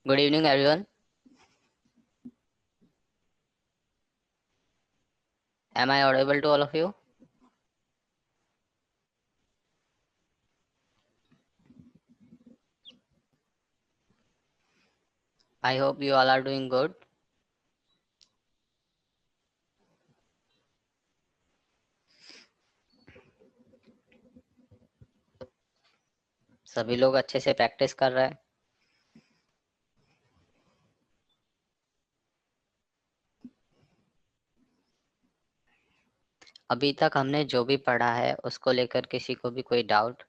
Good evening, everyone. Am I audible to all of you? I hope you all are doing good. सभी लोग अच्छे से practice कर रहे हैं। अभी तक हमने जो भी पढ़ा है उसको लेकर किसी को भी कोई doubt?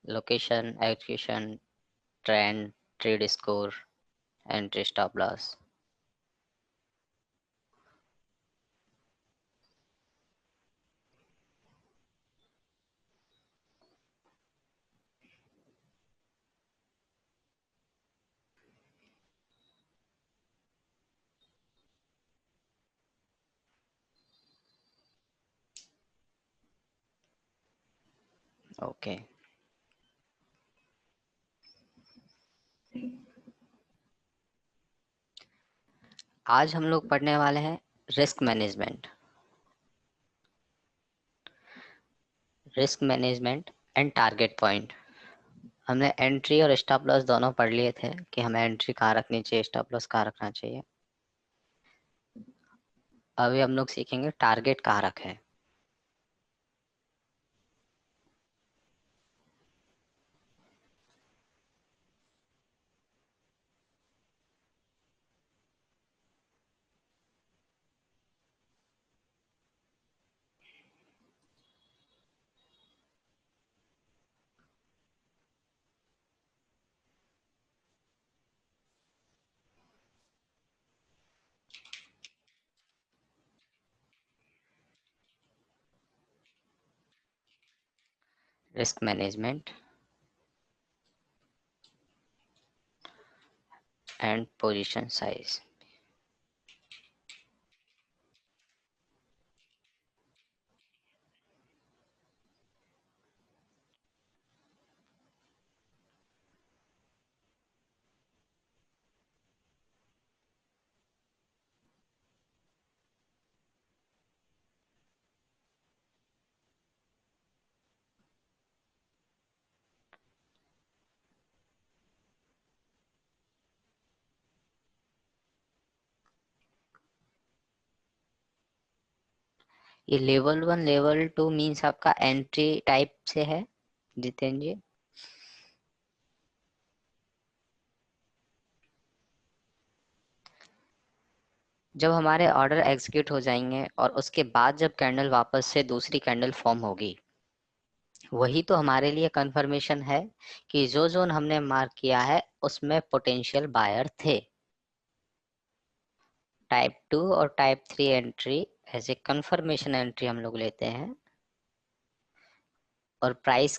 Location, execution, trend, trade score, entry, stop loss. Okay, आज हम लोग पढ़ने वाले हैं risk management. Risk management and target point. हमने एंट्री और स्टॉप लॉस दोनों पढ़ लिए थे कि हमें एंट्री कहाँ रखनी चाहिए, स्टॉप लॉस कहाँ रखना चाहिए। अभी हम लोग सीखेंगे टारगेट कहाँ रखें। Risk management and position size. ये लेवल 1 लेवल 2 मीन्स आपका एंट्री टाइप से है जितेंद्र जी। जब हमारे ऑर्डर एग्जीक्यूट हो जाएंगे और उसके बाद जब कैंडल वापस से दूसरी कैंडल फॉर्म होगी, वही तो हमारे लिए कंफर्मेशन है कि जो जोन हमने मार्क किया है उसमें पोटेंशियल बायर थे। टाइप 2 और type 3 entry as a confirmation entry हम लोग लेते हैं, और प्राइस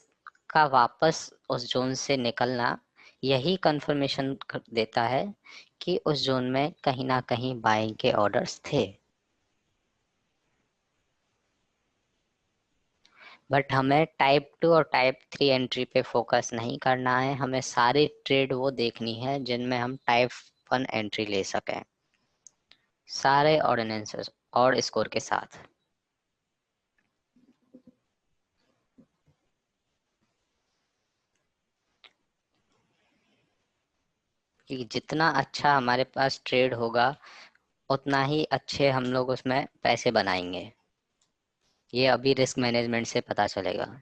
का वापस उस जोन से निकलना यही कंफर्मेशन देता है कि उस जोन में कहीं ना कहीं बाइंग के ऑर्डर्स थे। बट हमें टाइप 2 और टाइप 3 एंट्री पे फोकस नहीं करना है, हमें सारी ट्रेड वो देखनी है जिनमें हम टाइप 1 एंट्री ले सकें, सारे ऑर्डिनेंसेस और स्कोर के साथ। कि जितना अच्छा हमारे पास ट्रेड होगा उतना ही अच्छे हम लोग उसमें पैसे बनाएंगे। ये अभी रिस्क मैनेजमेंट से पता चलेगा।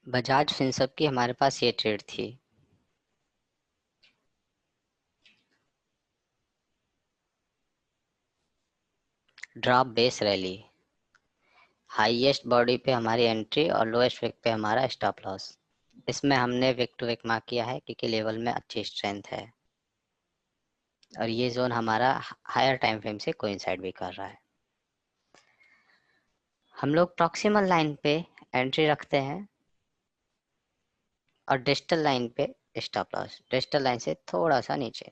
बजाज फिनसर्व की हमारे पास ये ट्रेड थी। Drop base rally, highest body पे हमारी एंट्री और लोएस्ट विक पे हमारा स्टॉप लॉस। इसमें हमने विक टू विक मार्क किया है क्योंकि लेवल में अच्छी स्ट्रेंथ है और ये जोन हमारा हायर टाइम फ्रेम से कोइंसाइड भी कर रहा है। हम लोग प्रॉक्सिमल लाइन पे एंट्री रखते हैं और डिजिटल लाइन पे स्टॉप लॉस। डिजिटल लाइन से थोड़ा सा नीचे,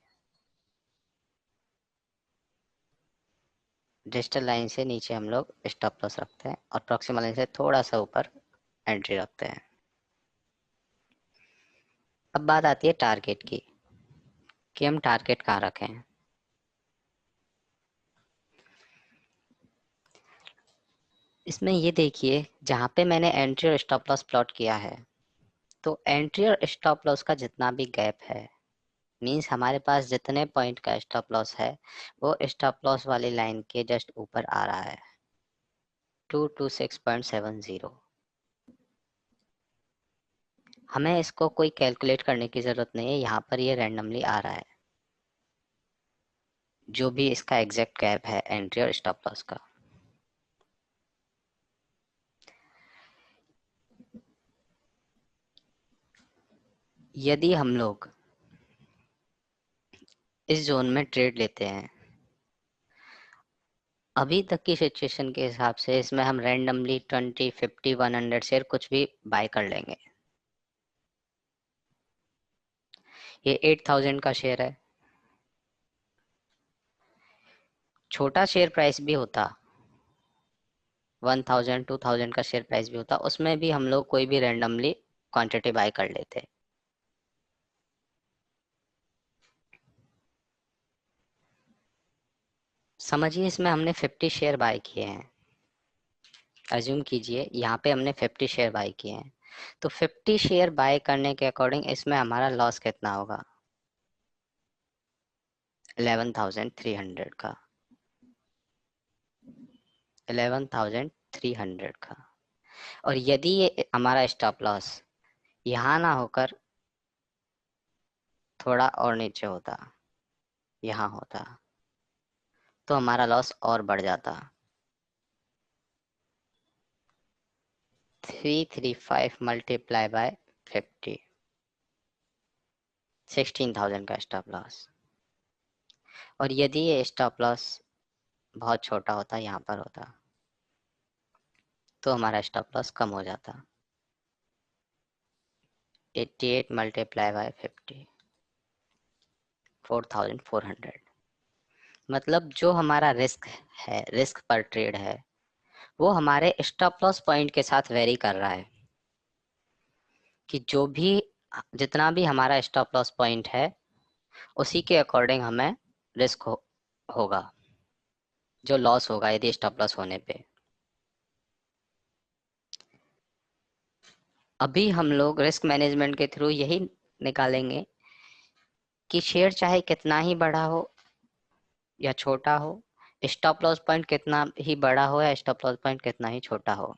डिजिटल लाइन से नीचे हम लोग स्टॉप लॉस रखते हैं और प्रॉक्सिमल लाइन से थोड़ा सा ऊपर एंट्री रखते हैं। अब बात आती है टारगेट की कि हम टारगेट कहाँ रखें। इसमें ये देखिए, जहाँ पे मैंने एंट्री और स्टॉप लॉस प्लॉट किया है, तो एंट्री और स्टॉप लॉस का जितना भी गैप है, मींस हमारे पास जितने पॉइंट का स्टॉप लॉस है, वो स्टॉप लॉस वाली लाइन के जस्ट ऊपर आ रहा है, 226.70। हमें इसको कोई कैलकुलेट करने की जरूरत नहीं है, यहाँ पर ये रैंडमली आ रहा है जो भी इसका एग्जैक्ट गैप है एंट्री और स्टॉप लॉस का। यदि हम लोग इस जोन में ट्रेड लेते हैं, अभी तक की सिचुएशन के हिसाब से इसमें हम रैंडमली 20, 50, 100 शेयर कुछ भी बाय कर लेंगे। ये 8000 का शेयर है, छोटा शेयर प्राइस भी होता, 1000, 2000 का शेयर प्राइस भी होता, उसमें भी हम लोग कोई भी रैंडमली क्वांटिटी बाय कर लेते। समझिए इसमें हमने 50 शेयर बाय किए हैं। अज्यूम कीजिए यहाँ पे हमने 50 शेयर बाय किए हैं, तो 50 शेयर बाय करने के अकॉर्डिंग इसमें हमारा लॉस कितना होगा? 11,300 का, 11,300 का। और यदि ये हमारा स्टॉप लॉस यहाँ ना होकर थोड़ा और नीचे होता, यहाँ होता, तो हमारा लॉस और बढ़ जाता। 335 मल्टीप्लाई बाय 50, 16,000 का स्टॉप लॉस। और यदि ये स्टॉप लॉस बहुत छोटा होता, यहाँ पर होता, तो हमारा स्टॉप लॉस कम हो जाता। 88 मल्टीप्लाई बाय 50, 4,400। मतलब जो हमारा रिस्क है, रिस्क पर ट्रेड है, वो हमारे स्टॉप लॉस पॉइंट के साथ वेरी कर रहा है कि जो भी जितना भी हमारा स्टॉप लॉस पॉइंट है, उसी के अकॉर्डिंग हमें रिस्क होगा, जो लॉस होगा यदि स्टॉप लॉस होने पे। अभी हम लोग रिस्क मैनेजमेंट के थ्रू यही निकालेंगे कि शेयर चाहे कितना ही बड़ा हो या छोटा हो, स्टॉप लॉस पॉइंट कितना ही बड़ा हो या स्टॉप लॉस पॉइंट कितना ही छोटा हो,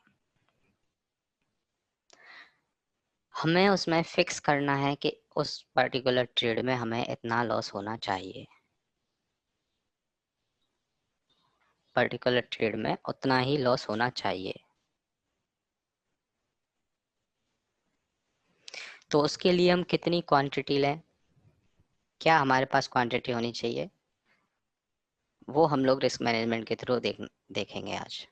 हमें उसमें फिक्स करना है कि उस पर्टिकुलर ट्रेड में हमें इतना लॉस होना चाहिए, पर्टिकुलर ट्रेड में उतना ही लॉस होना चाहिए। तो उसके लिए हम कितनी क्वांटिटी लें, क्या हमारे पास क्वांटिटी होनी चाहिए, वो हम लोग रिस्क मैनेजमेंट के थ्रू देखेंगे आज।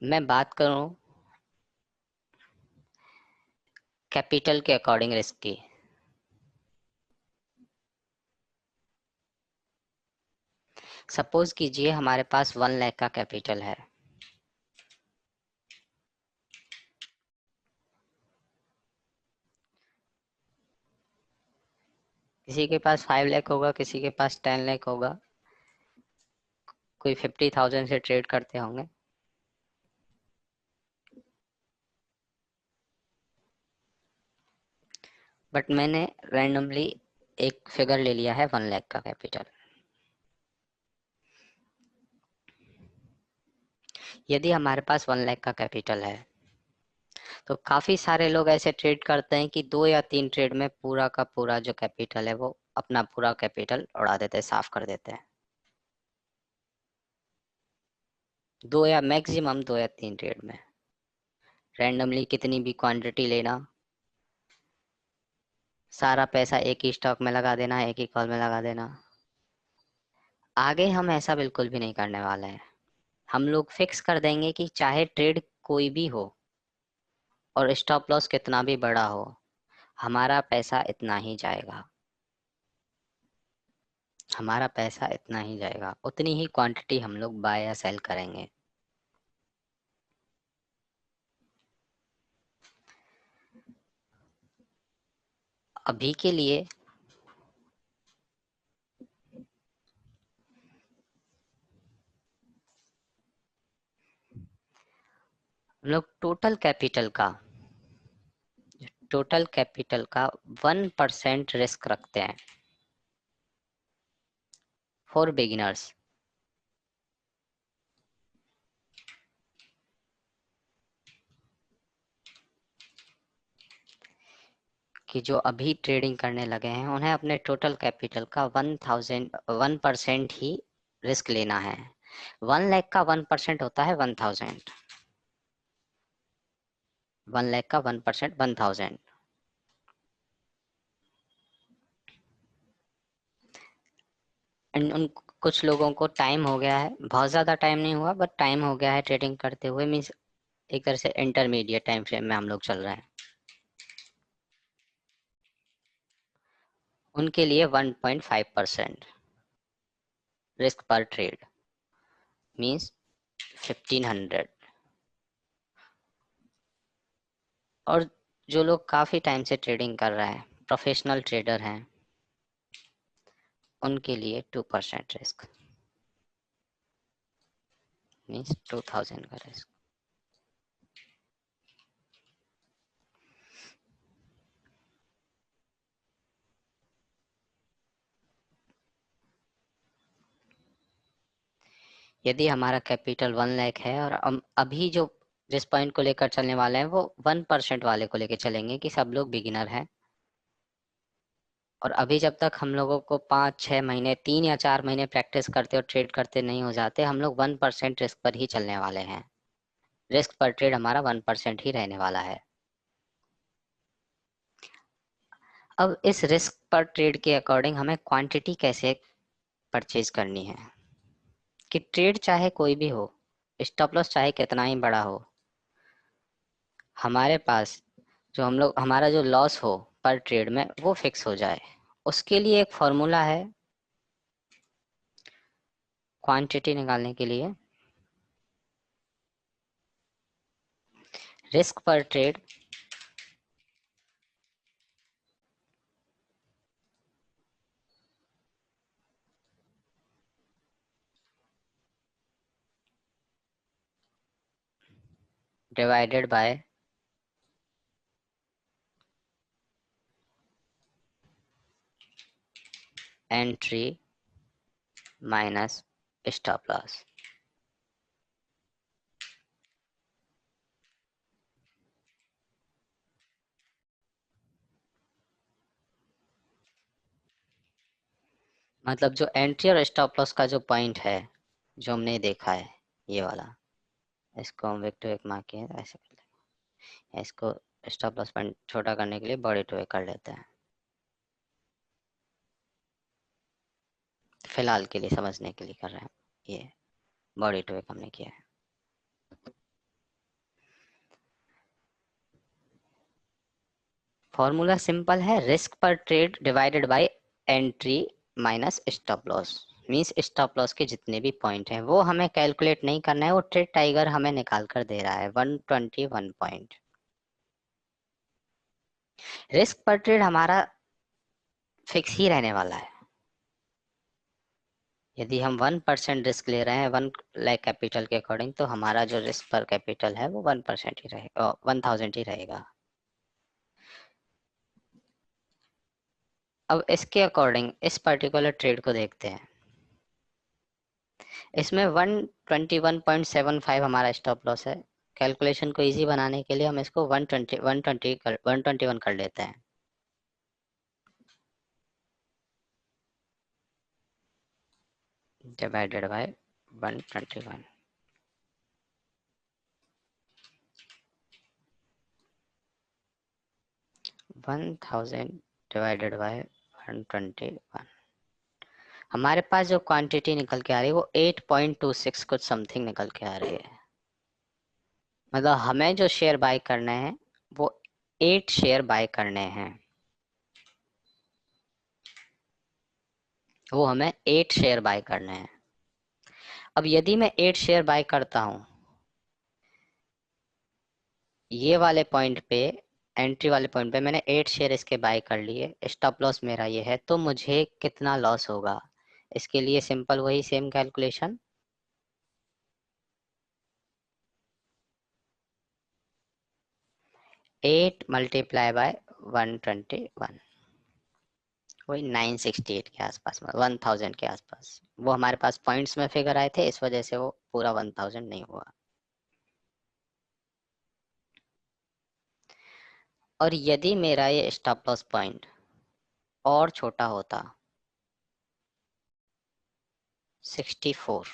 मैं बात करूं कैपिटल के अकॉर्डिंग रिस्क की, सपोज कीजिए हमारे पास 1 लाख का कैपिटल है, किसी के पास 5 लाख होगा, किसी के पास 10 लाख होगा, कोई 50,000 से ट्रेड करते होंगे। बट मैंने रैंडमली एक फिगर ले लिया है 1 लाख का कैपिटल। यदि हमारे पास 1 लाख का कैपिटल है तो काफी सारे लोग ऐसे ट्रेड करते हैं कि 2 या 3 ट्रेड में पूरा का पूरा जो कैपिटल है वो अपना पूरा कैपिटल उड़ा देते हैं, साफ कर देते हैं। 2 या मैक्सिमम 2 या 3 ट्रेड में रैंडमली कितनी भी क्वांटिटी लेना, सारा पैसा एक ही स्टॉक में लगा देना, एक ही कॉल में लगा देना। आगे हम ऐसा बिल्कुल भी नहीं करने वाले हैं। हम लोग फिक्स कर देंगे कि चाहे ट्रेड कोई भी हो और स्टॉप लॉस कितना भी बड़ा हो, हमारा पैसा इतना ही जाएगा, हमारा पैसा इतना ही जाएगा, उतनी ही क्वांटिटी हम लोग बाय या सेल करेंगे। अभी के लिए हम लोग टोटल कैपिटल का 1% रिस्क रखते हैं फॉर बिगिनर्स। कि जो अभी ट्रेडिंग करने लगे हैं उन्हें अपने टोटल कैपिटल का 1% ही रिस्क लेना है। 1 लाख का 1% होता है 1000। 1 लाख का 1% 1000। एंड उन कुछ लोगों को टाइम हो गया है, बहुत ज्यादा टाइम नहीं हुआ बट टाइम हो गया है ट्रेडिंग करते हुए, मीन्स एक तरह से इंटरमीडिएट टाइम फ्रेम में हम लोग चल रहे हैं। उनके लिए 1.5% रिस्क पर ट्रेड मीन्स 1500। और जो लोग काफी टाइम से ट्रेडिंग कर रहे हैं, प्रोफेशनल ट्रेडर हैं, उनके लिए 2% रिस्क मीन्स 2000 का रिस्क। यदि हमारा कैपिटल 1 लाख है और हम अभी जो जिस पॉइंट को लेकर चलने वाले हैं वो 1% वाले को लेकर चलेंगे कि सब लोग बिगिनर हैं, और अभी जब तक हम लोगों को 5-6 महीने 3 या 4 महीने प्रैक्टिस करते और ट्रेड करते नहीं हो जाते, हम लोग 1% रिस्क पर ही चलने वाले हैं। रिस्क पर ट्रेड हमारा 1% ही रहने वाला है। अब इस रिस्क पर ट्रेड के अकॉर्डिंग हमें क्वांटिटी कैसे परचेज करनी है कि ट्रेड चाहे कोई भी हो, स्टॉप लॉस चाहे कितना ही बड़ा हो, हमारे पास जो हम लोग हमारा जो लॉस हो पर ट्रेड में वो फिक्स हो जाए। उसके लिए एक फॉर्मूला है क्वांटिटी निकालने के लिए। रिस्क पर trade divided bye entry minus stop loss. मतलब जो एंट्री और स्टॉप लॉस का जो पॉइंट है जो हमने देखा है, ये वाला, इसको हम विक टू विक मार्क किए ऐसे कर लेंगे। इसको स्टॉप लॉस पॉइंट छोटा करने के लिए बॉडी टू विक कर लेते हैं, फिलहाल के लिए समझने के लिए कर रहे हैं। ये बॉडी टू विक हमने किया है। फॉर्मूला सिंपल है, रिस्क पर trade divided bye entry minus stop loss. Means stop loss के जितने भी पॉइंट हैं वो हमें कैलकुलेट नहीं करना है, वो ट्रेड टाइगर हमें निकाल कर दे रहा है 121 पॉइंट। रिस्क पर ट्रेड हमारा फिक्स ही रहने वाला है। यदि हम 1% रिस्क ले रहे हैं 1 लाख कैपिटल के अकॉर्डिंग, तो हमारा जो रिस्क पर कैपिटल है वो 1% ही रहेगा, 1000 ही रहेगा। अब इसके अकॉर्डिंग इस पर्टिकुलर ट्रेड को देखते हैं। इसमें 121.75 हमारा स्टॉप लॉस है। कैलकुलेशन को इजी बनाने के लिए हम इसको 121 कर लेते हैं। Divided by 121। 1000 divided by 121। हमारे पास जो क्वांटिटी निकल के आ रही है वो 8.26 कुछ समथिंग निकल के आ रही है। मतलब हमें जो शेयर बाय करने हैं वो 8 शेयर बाय करने हैं। वो हमें 8 शेयर बाय करने हैं। अब यदि मैं 8 शेयर बाय करता हूं ये वाले पॉइंट पे, एंट्री वाले पॉइंट पे मैंने 8 शेयर इसके बाय कर लिए, स्टॉप लॉस मेरा ये है, तो मुझे कितना लॉस होगा? इसके लिए सिंपल वही सेम कैलकुलेशन, 8 मल्टीप्लाई बाय 121, वही 968 के आसपास, 1000 के आसपास। वो हमारे पास पॉइंट्स में फिगर आए थे, इस वजह से वो पूरा 1000 नहीं हुआ। और यदि मेरा ये स्टॉप लॉस पॉइंट और छोटा होता, 64,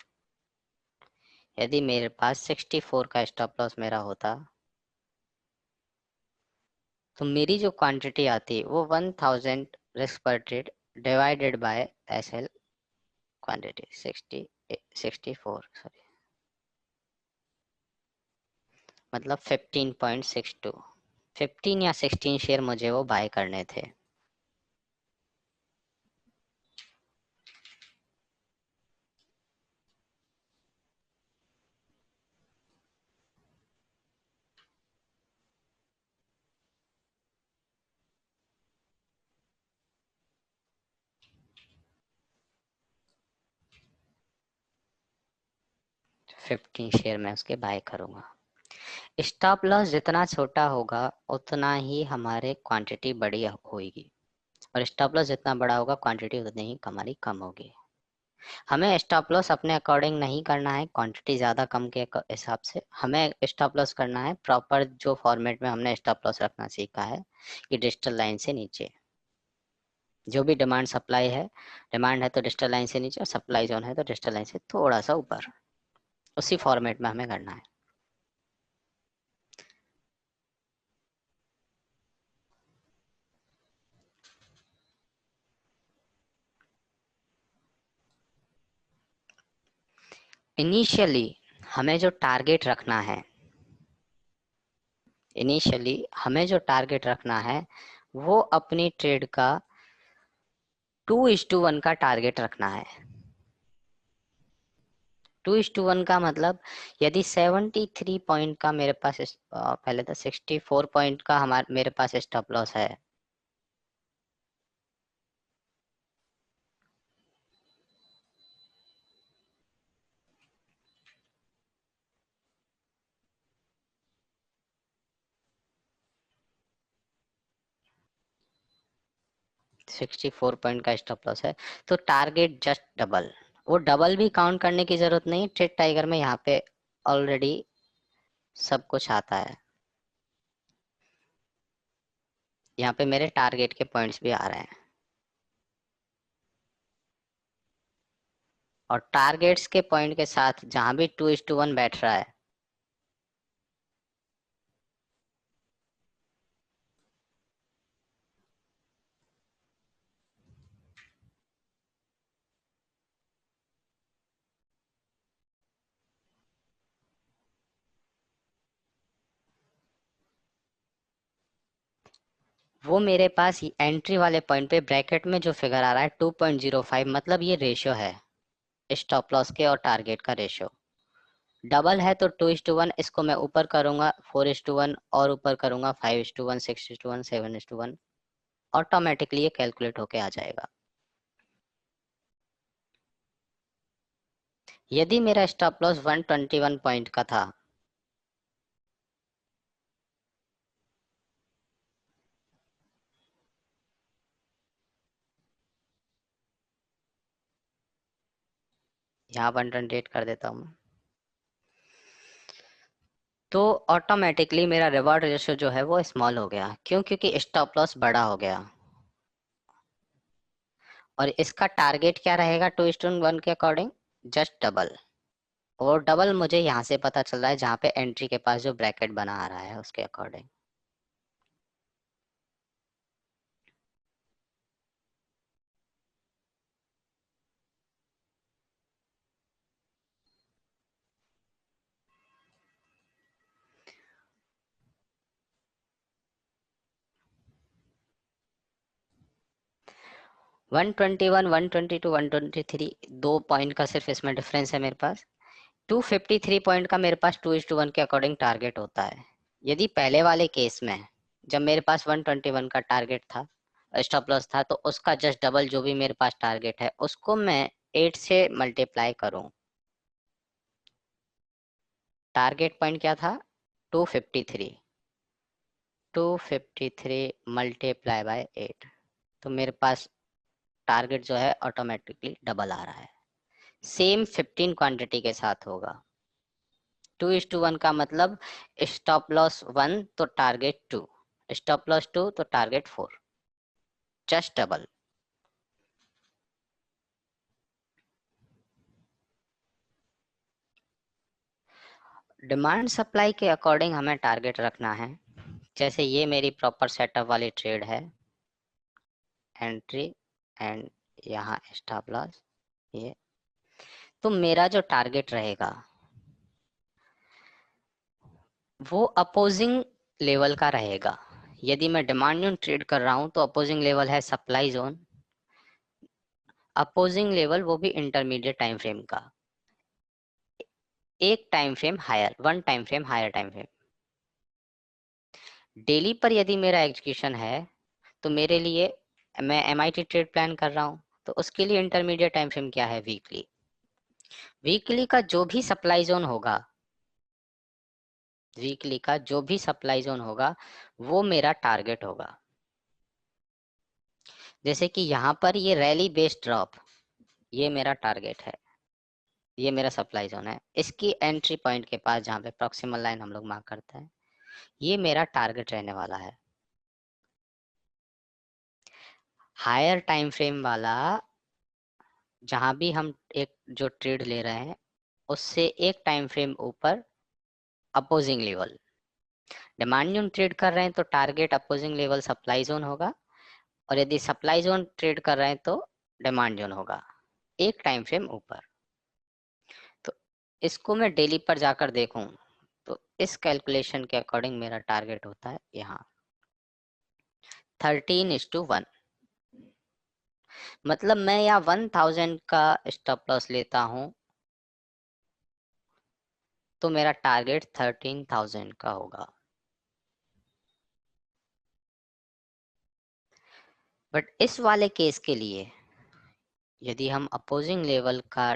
यदि मेरे पास 64 का स्टॉप लॉस मेरा होता तो मेरी जो क्वांटिटी आती वो 1000 रिस्क पर trade divided by SL quantity 64, sorry, मतलब 15.62, 15 या 16 शेयर मुझे वो बाय करने थे। फिफ्टीन शेयर मैं उसके बाय करूंगा। स्टॉप लॉस जितना छोटा होगा उतना ही हमारे क्वांटिटी बड़ी होगी, और स्टॉप लॉस जितना बड़ा होगा क्वांटिटी उतनी ही हमारी कम होगी। हमें स्टॉप लॉस अपने अकॉर्डिंग नहीं करना है, क्वांटिटी ज़्यादा कम के हिसाब से। हमें स्टॉप लॉस करना है प्रॉपर जो फॉर्मेट में हमने स्टॉप लॉस रखना सीखा है कि डिजिटल लाइन से नीचे जो भी डिमांड सप्लाई है, डिमांड है तो डिजिटल लाइन से नीचे, और सप्लाई जोन है तो डिजिटल लाइन से थोड़ा सा ऊपर, उसी फॉर्मेट में हमें करना है। इनिशियली हमें जो टारगेट रखना है, इनिशियली हमें जो टारगेट रखना है वो अपनी ट्रेड का 2:1 का टारगेट रखना है। 2:1 का मतलब यदि 73 पॉइंट का मेरे पास पहले तो 64 पॉइंट का हमारे मेरे पास स्टॉप लॉस है, सिक्सटी फोर पॉइंट का स्टॉप लॉस है, तो टारगेट जस्ट डबल। वो डबल भी काउंट करने की जरूरत नहीं, ट्रेड टाइगर में यहाँ पे ऑलरेडी सब कुछ आता है। यहाँ पे मेरे टारगेट के पॉइंट्स भी आ रहे हैं, और टारगेट्स के पॉइंट के साथ जहां भी 2:1 बैठ रहा है, वो मेरे पास एंट्री वाले पॉइंट पे ब्रैकेट में जो फिगर आ रहा है 2.05, मतलब ये रेशियो है स्टॉप लॉस के और टारगेट का रेशियो। डबल है तो 2:1, इसको मैं ऊपर करूंगा 4:1, और ऊपर करूंगा 5:1, 6:1, 7:1, ऑटोमेटिकली ये कैलकुलेट होके आ जाएगा। यदि मेरा स्टॉप लॉस 121 पॉइंट का था, यहाँ 128 कर देता हूँ मैं। तो ऑटोमेटिकली मेरा रिवॉर्ड रेशियो जो है वो स्मॉल हो गया। क्यों? क्योंकि स्टॉप लॉस बड़ा हो गया। और इसका टारगेट क्या रहेगा 2:1 के अकॉर्डिंग? Just double. और डबल मुझे यहाँ से पता चल रहा है जहाँ पे एंट्री के पास जो ब्रैकेट बना आ रहा है उसके अकॉर्डिंग। वन 122 123 दो पॉइंट का सिर्फ इसमें डिफरेंस है मेरे पास। 253 पॉइंट का मेरे पास 2:1 के अकॉर्डिंग टारगेट होता है। यदि पहले वाले केस में जब मेरे पास 121 का टारगेट था, स्टॉप लॉस था, तो उसका जस्ट डबल जो भी मेरे पास टारगेट है उसको मैं 8 से मल्टीप्लाई करूं। टारगेट पॉइंट क्या था? 253। 253 मल्टीप्लाई बाय 8, तो मेरे पास टारगेट जो है ऑटोमेटिकली डबल आ रहा है। सेम 15 क्वांटिटी के साथ होगा। 2:1 का मतलब स्टॉप लॉस 1 तो टारगेट 2, स्टॉप लॉस 2 तो target 4, just double. Demand supply के अकॉर्डिंग हमें टारगेट रखना है। जैसे ये मेरी प्रॉपर सेटअप वाली ट्रेड है, एंट्री एंड यहाँ स्टॉप लॉस, ये तो मेरा जो टारगेट रहेगा वो अपोजिंग लेवल का रहेगा। यदि मैं डिमांड जोन ट्रेड कर रहा हूं तो अपोजिंग लेवल है सप्लाई जोन, अपोजिंग लेवल वो भी इंटरमीडिएट टाइम फ्रेम का, एक time frame higher, one time frame higher time frame. Daily पर यदि मेरा एग्जीक्यूशन है तो मेरे लिए, मैं एमआईटी ट्रेड प्लान कर रहा हूं तो उसके लिए इंटरमीडिएट टाइम फ्रेम क्या है? वीकली। वीकली का जो भी सप्लाई जोन होगा, वीकली का जो भी सप्लाई जोन होगा वो मेरा टारगेट होगा। जैसे कि यहाँ पर ये रैली बेस्ड ड्रॉप, ये मेरा टारगेट है, ये मेरा सप्लाई जोन है। इसकी एंट्री पॉइंट के पास जहाँ पे प्रॉक्सिमल लाइन हम लोग मार्क करते हैं, ये मेरा टारगेट रहने वाला है। हायर टाइम फ्रेम वाला जहां भी हम एक जो ट्रेड ले रहे हैं उससे एक टाइम फ्रेम ऊपर opposing level, demand zone trade कर रहे हैं तो target opposing level supply zone होगा, और यदि सप्लाई जोन ट्रेड कर रहे हैं तो डिमांड जोन होगा एक टाइम फ्रेम ऊपर। तो इसको मैं डेली पर जाकर देखूं तो इस कैलकुलेशन के अकॉर्डिंग मेरा टारगेट होता है यहाँ 13:1। मतलब मैं यहाँ 1000 का स्टॉप लॉस लेता हूं तो मेरा टारगेट 13,000 का होगा। बट इस वाले केस के लिए यदि हम अपोजिंग लेवल का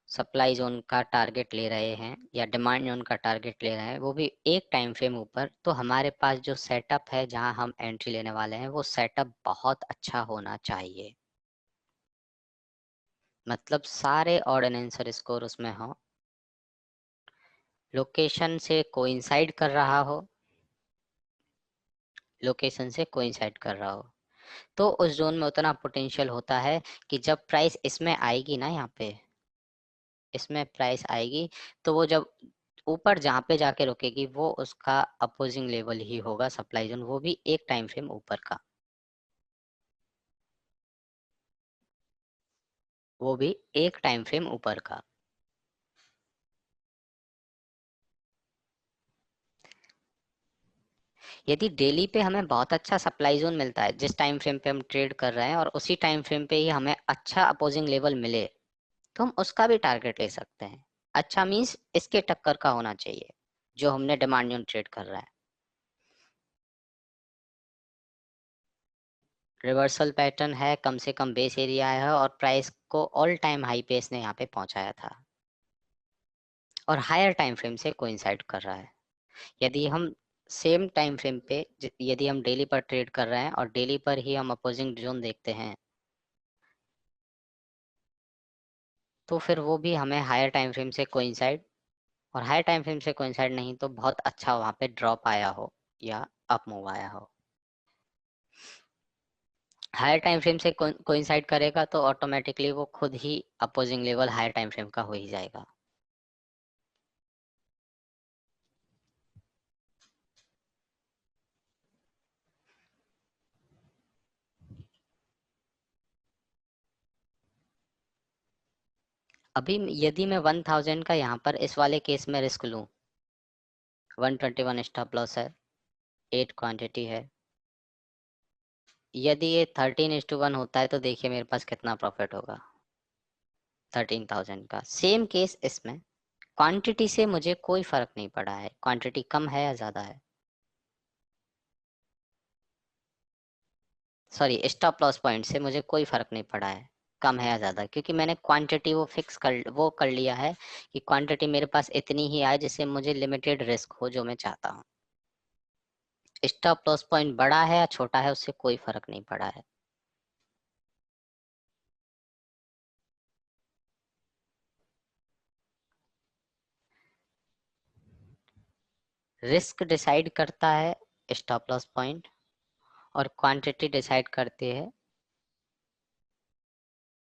सप्लाई जोन का टारगेट ले रहे हैं या डिमांड जोन का टारगेट ले रहे हैं वो भी एक टाइम फ्रेम ऊपर, तो हमारे पास जो सेटअप है जहां हम एंट्री लेने वाले हैं वो सेटअप बहुत अच्छा होना चाहिए। मतलब सारे ऑर्डिनेंसर स्कोर उसमें हो, लोकेशन से कोइंसाइड कर रहा हो, लोकेशन से कोइंसाइड कर रहा हो, तो उस जोन में उतना पोटेंशियल होता है कि जब प्राइस इसमें आएगी ना, यहाँ पे इसमें प्राइस आएगी तो वो जब ऊपर जहाँ पे जाके रुकेगी वो उसका अपोजिंग लेवल ही होगा सप्लाई जोन, वो भी एक टाइम फ्रेम ऊपर का, वो भी एक टाइम फ्रेम ऊपर का। यदि डेली पे हमें बहुत अच्छा सप्लाई जोन मिलता है जिस टाइम फ्रेम पे हम ट्रेड कर रहे हैं और उसी टाइम फ्रेम पे ही हमें अच्छा अपोजिंग लेवल मिले तो हम उसका भी टारगेट ले सकते हैं। अच्छा मीन्स इसके टक्कर का होना चाहिए जो हमने डिमांड जोन ट्रेड कर रहा है। रिवर्सल पैटर्न है, कम से कम बेस एरिया है और प्राइस को ऑल टाइम हाई पे इसने यहाँ पे पहुंचाया था और हायर टाइम फ्रेम से कोइंसाइड कर रहा है। यदि हम सेम टाइम फ्रेम पे यदि हम डेली पर ट्रेड कर रहे हैं और डेली पर ही हम अपोजिंग जोन देखते हैं तो फिर वो भी हमें हायर टाइम फ्रेम से कोइंसाइड, और हायर टाइम फ्रेम से कोइंसाइड नहीं तो बहुत अच्छा वहां पे ड्रॉप आया हो या अप मूव आया हो। हायर टाइम फ्रेम से कोइंसाइड करेगा तो ऑटोमेटिकली वो खुद ही opposing level higher time frame का हो ही जाएगा। अभी यदि मैं 1000 का यहाँ पर इस वाले केस में रिस्क लूं, 121 स्टॉप लॉस है, 8 क्वांटिटी है, यदि ये 13:1 होता है तो देखिए मेरे पास कितना प्रॉफिट होगा, 13,000 का। सेम केस इसमें क्वांटिटी से मुझे कोई फर्क नहीं पड़ा है, क्वांटिटी कम है या ज्यादा है, सॉरी स्टॉप लॉस पॉइंट से मुझे कोई फर्क नहीं पड़ा है कम है या ज्यादा, क्योंकि मैंने क्वांटिटी वो कर लिया है कि क्वांटिटी मेरे पास इतनी ही आए जिससे मुझे लिमिटेड रिस्क हो जो मैं चाहता हूँ। स्टॉप लॉस पॉइंट बड़ा है या छोटा है उससे कोई फर्क नहीं पड़ा है। रिस्क डिसाइड करता है स्टॉप लॉस पॉइंट, और क्वांटिटी डिसाइड करती है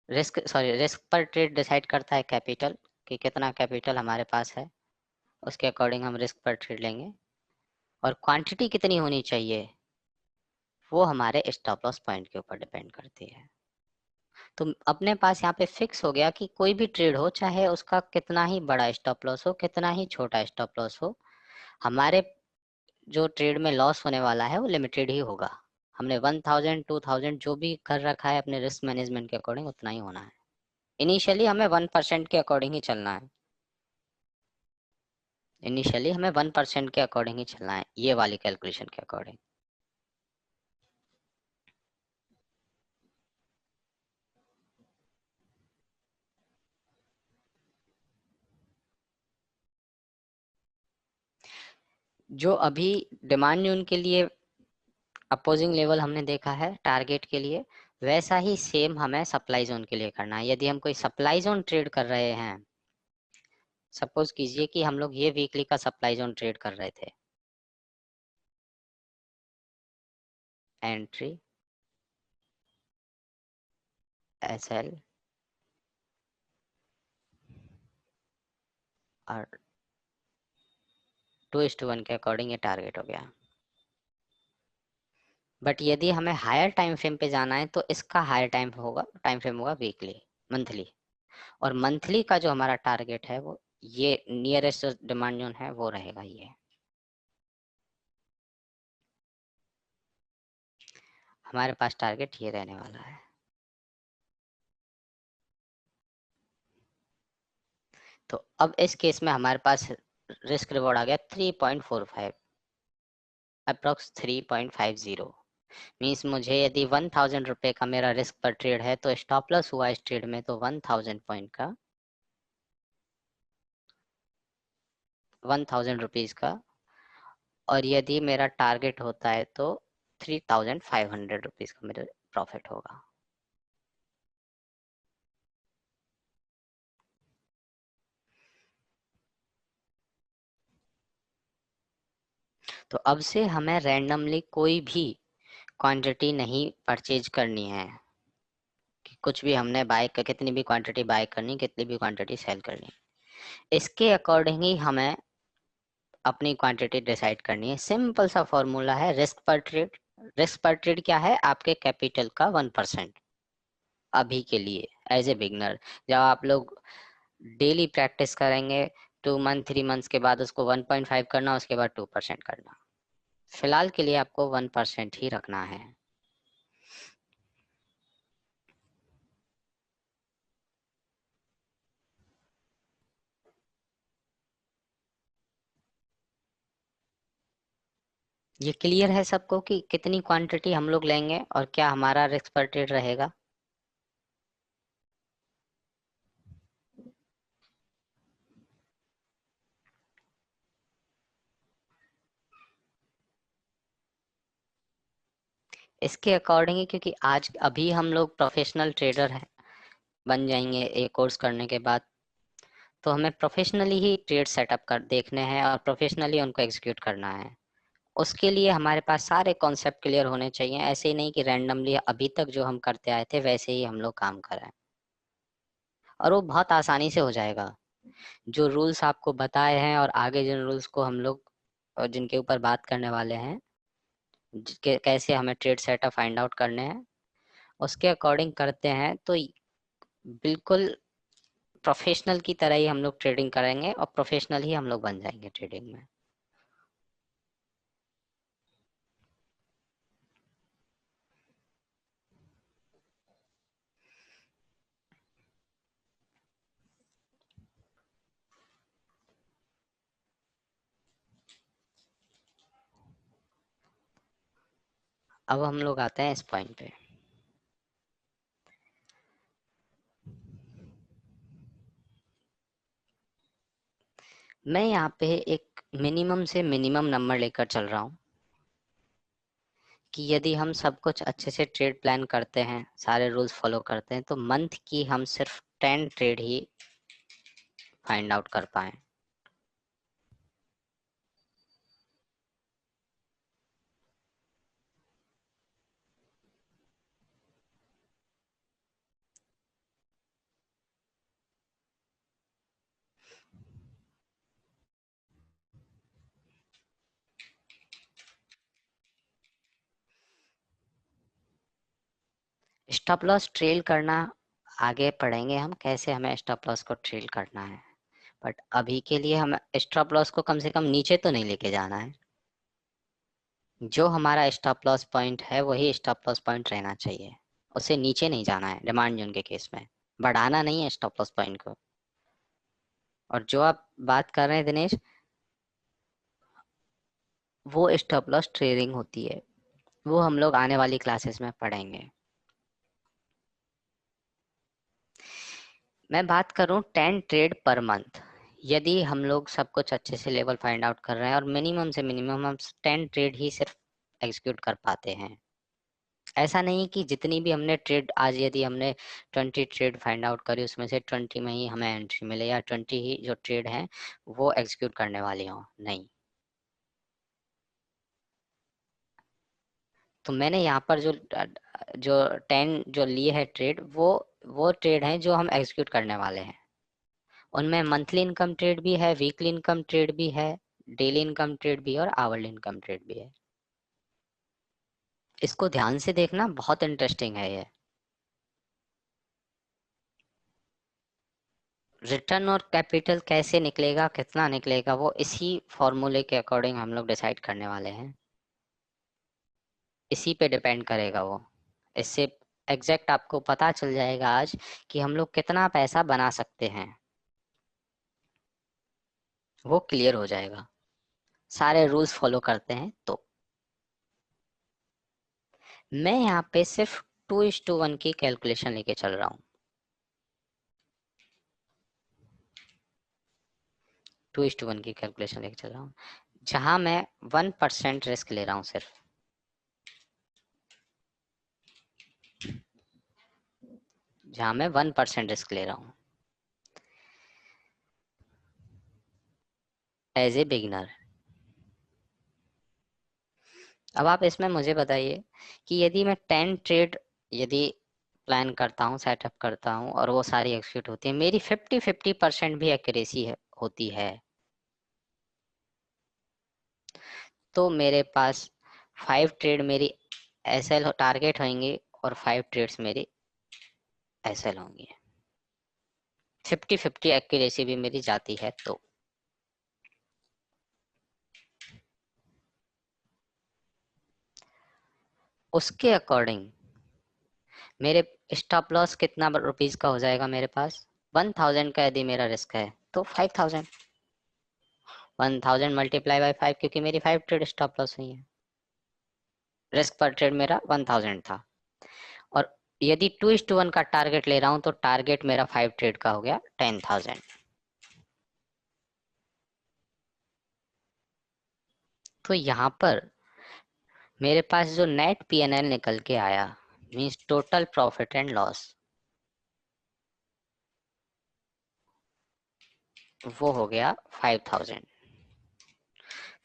रिस्क पर ट्रेड डिसाइड करता है कैपिटल, कि कितना कैपिटल हमारे पास है, उसके अकॉर्डिंग हम रिस्क पर ट्रेड लेंगे, और क्वांटिटी कितनी होनी चाहिए वो हमारे स्टॉप लॉस पॉइंट के ऊपर डिपेंड करती है। तो अपने पास यहाँ पे फिक्स हो गया कि कोई भी ट्रेड हो, चाहे उसका कितना ही बड़ा स्टॉप लॉस हो कितना ही छोटा स्टॉप लॉस हो, हमारे जो ट्रेड में लॉस होने वाला है वो लिमिटेड ही होगा। हमने 1000 2000 जो भी कर रखा है अपने रिस्क मैनेजमेंट के अकॉर्डिंग उतना ही होना है। इनिशियली हमें 1% के अकॉर्डिंग ही चलना है, इनिशियली हमें 1% के अकॉर्डिंग ही चलना है, ये वाली कैलकुलेशन के अकॉर्डिंग। जो अभी डिमांड जोन के लिए अपोजिंग लेवल हमने देखा है टारगेट के लिए, वैसा ही सेम हमें सप्लाई जोन के लिए करना है। यदि हम कोई सप्लाई जोन ट्रेड कर रहे हैं, सपोज कीजिए कि हम लोग ये वीकली का सप्लाई जोन ट्रेड कर रहे थे, एंट्री SL और 2:1 के अकॉर्डिंग ये टारगेट हो गया। बट यदि हमें हायर टाइम फ्रेम पे जाना है तो इसका हायर टाइम फ्रेम होगा वीकली, मंथली, और मंथली का जो हमारा टारगेट है वो ये नियरेस्ट डिमांड जोन है वो रहेगा ये। हमारे पास टारगेट ये रहने वाला है। तो अब इस केस में हमारे पास रिस्क रिवॉर्ड आ गया 3.45, अप्रोक्स 3.50। मीन्स मुझे यदि 1000 रुपए का मेरा रिस्क पर ट्रेड है तो स्टॉप लॉस हुआ इस ट्रेड में तो 1000 पॉइंट का, 1000 रुपीज का, और यदि मेरा टारगेट होता है तो 3500 रुपीज का मेरा प्रॉफिट होगा। तो अब से हमें रैंडमली कोई भी क्वांटिटी नहीं परचेज करनी है, कि कुछ भी हमने बाय कर, कितनी भी क्वांटिटी बाय करनी, कितनी भी क्वांटिटी सेल करनी, इसके अकॉर्डिंग ही हमें अपनी क्वांटिटी डिसाइड करनी है। सिंपल सा फॉर्मूला है रिस्क पर ट्रेड। रिस्क पर ट्रेड क्या है, आपके कैपिटल का 1%। अभी के लिए एज ए बिगनर, जब आप लोग डेली प्रैक्टिस करेंगे 2 मंथ 3 मंथ्स के बाद उसको 1.5 करना, उसके बाद 2% करना, फिलहाल के लिए आपको 1% ही रखना है। ये क्लियर है सबको कि कितनी क्वांटिटी हम लोग लेंगे और क्या हमारा रिस्क पर ट्रेड रहेगा। इसके अकॉर्डिंग ही, क्योंकि आज अभी हम लोग प्रोफेशनल ट्रेडर हैं, बन जाएंगे एक कोर्स करने के बाद, तो हमें प्रोफेशनली ही ट्रेड सेटअप कर देखने हैं और प्रोफेशनली उनको एग्जीक्यूट करना है। उसके लिए हमारे पास सारे कॉन्सेप्ट क्लियर होने चाहिए, ऐसे ही नहीं कि रैंडमली अभी तक जो हम करते आए थे वैसे ही हम लोग काम करें, और वो बहुत आसानी से हो जाएगा। जो रूल्स आपको बताए हैं और आगे जिन रूल्स को हम लोग और जिनके ऊपर बात करने वाले हैं, कैसे हमें ट्रेड सेटअप फाइंड आउट करने हैं, उसके अकॉर्डिंग करते हैं तो बिल्कुल प्रोफेशनल की तरह ही हम लोग ट्रेडिंग करेंगे और प्रोफेशनल ही हम लोग बन जाएंगे ट्रेडिंग में। अब हम लोग आते हैं इस पॉइंट पे। मैं यहाँ पे एक मिनिमम से मिनिमम नंबर लेकर चल रहा हूँ कि यदि हम सब कुछ अच्छे से ट्रेड प्लान करते हैं, सारे रूल्स फॉलो करते हैं, तो मंथ की हम सिर्फ 10 ट्रेड ही फाइंड आउट कर पाए। स्टॉप लॉस ट्रेल करना आगे पढ़ेंगे हम, कैसे हमें स्टॉप लॉस को ट्रेल करना है, बट अभी के लिए हम स्टॉप लॉस को कम से कम नीचे तो नहीं लेके जाना है। जो हमारा स्टॉप लॉस पॉइंट है वही स्टॉप लॉस पॉइंट रहना चाहिए, उससे नीचे नहीं जाना है डिमांड जोन के केस में, बढ़ाना नहीं है स्टॉप लॉस पॉइंट को। और जो आप बात कर रहे हैं दिनेश, वो स्टॉप लॉस ट्रेडिंग होती है, वो हम लोग आने वाली क्लासेस में पढ़ेंगे। मैं बात करूं 10 ट्रेड पर मंथ, यदि हम लोग सब कुछ अच्छे से लेवल फाइंड आउट कर रहे हैं और मिनिमम से मिनिमम हम 10 ट्रेड ही सिर्फ एग्जीक्यूट कर पाते हैं। ऐसा नहीं कि जितनी भी हमने ट्रेड आज, यदि हमने 20 ट्रेड फाइंड आउट करी उसमें से 20 में ही हमें एंट्री मिले या 20 ही जो ट्रेड हैं वो एग्जीक्यूट करने वाली हो, नहीं। तो मैंने यहाँ पर जो 10 जो लिए है ट्रेड, वो ट्रेड हैं जो हम एग्जीक्यूट करने वाले हैं। उनमें मंथली इनकम ट्रेड भी है, वीकली इनकम ट्रेड भी है, डेली इनकम ट्रेड भी है और आवरली इनकम ट्रेड भी है। इसको ध्यान से देखना, बहुत इंटरेस्टिंग है ये। रिटर्न और कैपिटल कैसे निकलेगा, कितना निकलेगा, वो इसी फॉर्मूले के अकॉर्डिंग हम लोग डिसाइड करने वाले हैं, इसी पे डिपेंड करेगा वो। इससे एग्जैक्ट आपको पता चल जाएगा आज कि हम लोग कितना पैसा बना सकते हैं, वो क्लियर हो जाएगा सारे रूल्स फॉलो करते हैं तो। मैं यहाँ पे सिर्फ 2:1 की कैलकुलेशन लेके चल रहा हूँ। 2:1 की कैलकुलेशन लेके चल रहा हूँ, जहां मैं 1% रिस्क ले रहा हूँ सिर्फ, जहां मैं 1% रिस्क ले रहा हूँ एज ए बिगिनर। अब आप इसमें मुझे बताइए कि यदि मैं 10 ट्रेड यदि प्लान करता हूँ, सेटअप करता हूँ और वो सारी एग्जीक्यूट होती है, मेरी 50% भी एक्यूरेसी है होती है, तो मेरे पास 5 ट्रेड मेरी एसएल टारगेट होंगी और 5 ट्रेड्स मेरी एसएल होंगी। 50-50 एक्यूरेसी भी मेरी जाती है तो। उसके अकॉर्डिंग मेरे स्टॉप लॉस कितना रुपीज का हो जाएगा मेरे पास, 1000 का यदि मेरा रिस्क है तो 5000, 1000 मल्टीप्लाई बाई 5, क्योंकि मेरी 5 ट्रेड स्टॉप लॉस हुई है, रिस्क पर ट्रेड मेरा 1000 था। और यदि 2:1 का टारगेट ले रहा हूं तो टारगेट मेरा 5 ट्रेड का हो गया 10,000। तो यहाँ पर मेरे पास जो नेट पीएनएल निकल के आया, means total profit and loss, वो हो गया 5000।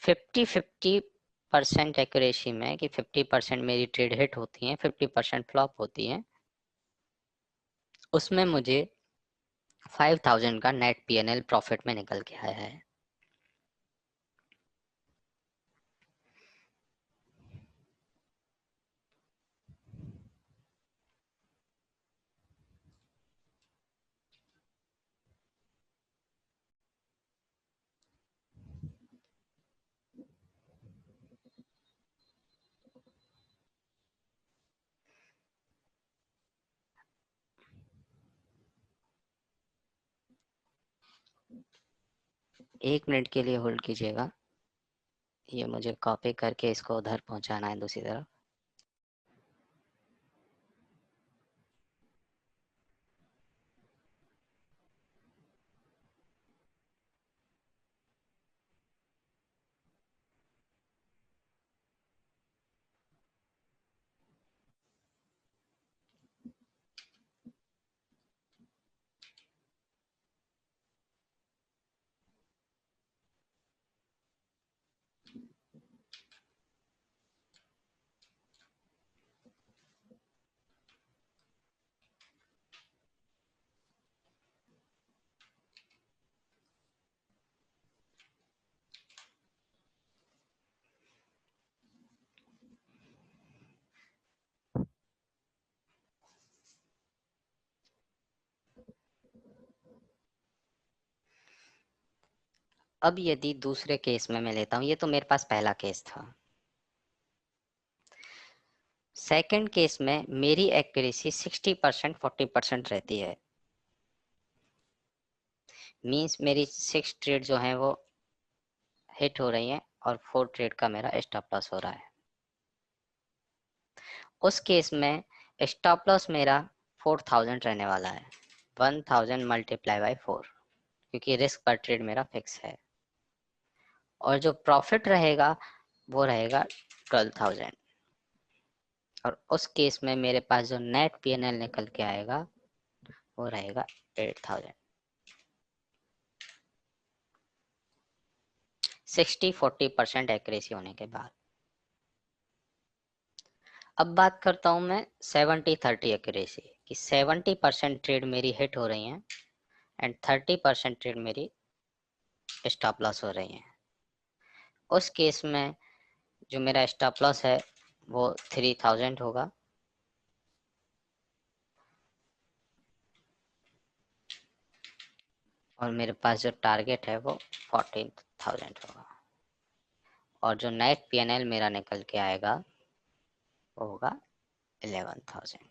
50% एक्यूरेसी में कि 50% मेरी ट्रेड हिट होती है, 50% फ्लॉप होती है, उसमें मुझे 5000 का नेट पीएनएल प्रॉफिट में निकल के आया है। एक मिनट के लिए होल्ड कीजिएगा, ये मुझे कॉपी करके इसको उधर पहुंचाना है दूसरी तरफ। अब यदि दूसरे केस में मैं लेता हूं, ये तो मेरे पास पहला केस था। सेकंड केस में मेरी एक्यूरेसी 60% 40% रहती है। मींस मेरी 6 ट्रेड जो है वो हिट हो रही हैं और 4 ट्रेड का मेरा स्टॉप लॉस हो रहा है। उस केस में स्टॉप लॉस मेरा 4000 रहने वाला है, 1000 मल्टीप्लाई बाई 4, क्योंकि रिस्क पर ट्रेड मेरा फिक्स है। और जो प्रॉफिट रहेगा वो रहेगा 12000। और उस केस में मेरे पास जो नेट पीएनएल निकल के आएगा वो रहेगा 8000। 60-40% एक्यूरेसी होने के बाद। अब बात करता हूं मैं 70-30 एक्यूरेसी कि 70% ट्रेड मेरी हिट हो रही हैं एंड 30% ट्रेड मेरी स्टॉप लॉस हो रही हैं। उस केस में जो मेरा स्टॉप लॉस है वो 3000 होगा और मेरे पास जो टारगेट है वो 14000 होगा। और जो नेट पीएनएल मेरा निकल के आएगा वो होगा 11000।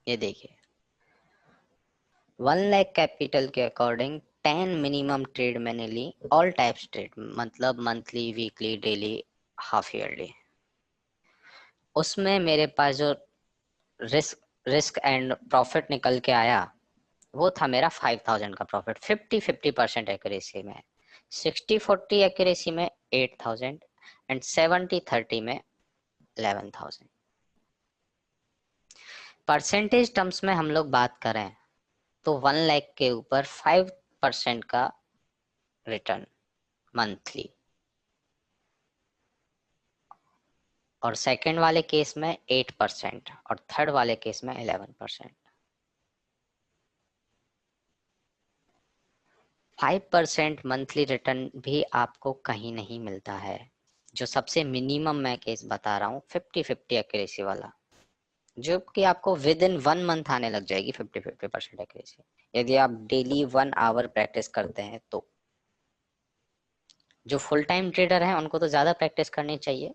ये देखिए 1 लाख कैपिटल के अकॉर्डिंग 10 मिनिमम ट्रेड मैंने ली, ऑल टाइप्स ट्रेड, मतलब monthly, weekly, daily, half yearly. उसमें मेरे पास जो रिस्क एंड प्रॉफिट निकल के आया वो था मेरा 5000 का प्रॉफिट। 50-50% एक्यूरेसी में, 60-40 एक्यूरेसी में 8000 एंड 70-30 में 11000। परसेंटेज टर्म्स में हम लोग बात करें तो 1 लाख के ऊपर 5% का रिटर्न मंथली, और सेकंड वाले केस में 8% और थर्ड वाले केस में 11%। 5% मंथली रिटर्न भी आपको कहीं नहीं मिलता है। जो सबसे मिनिमम मैं केस बता रहा हूँ 50-50 एक्यूरेसी वाला, जो कि आपको विद इन 1 मंथ आने लग जाएगी 50-50% एक्यूरेसी, यदि आप डेली 1 आवर प्रैक्टिस करते हैं तो। जो फुल टाइम ट्रेडर हैं उनको तो ज्यादा प्रैक्टिस करनी चाहिए,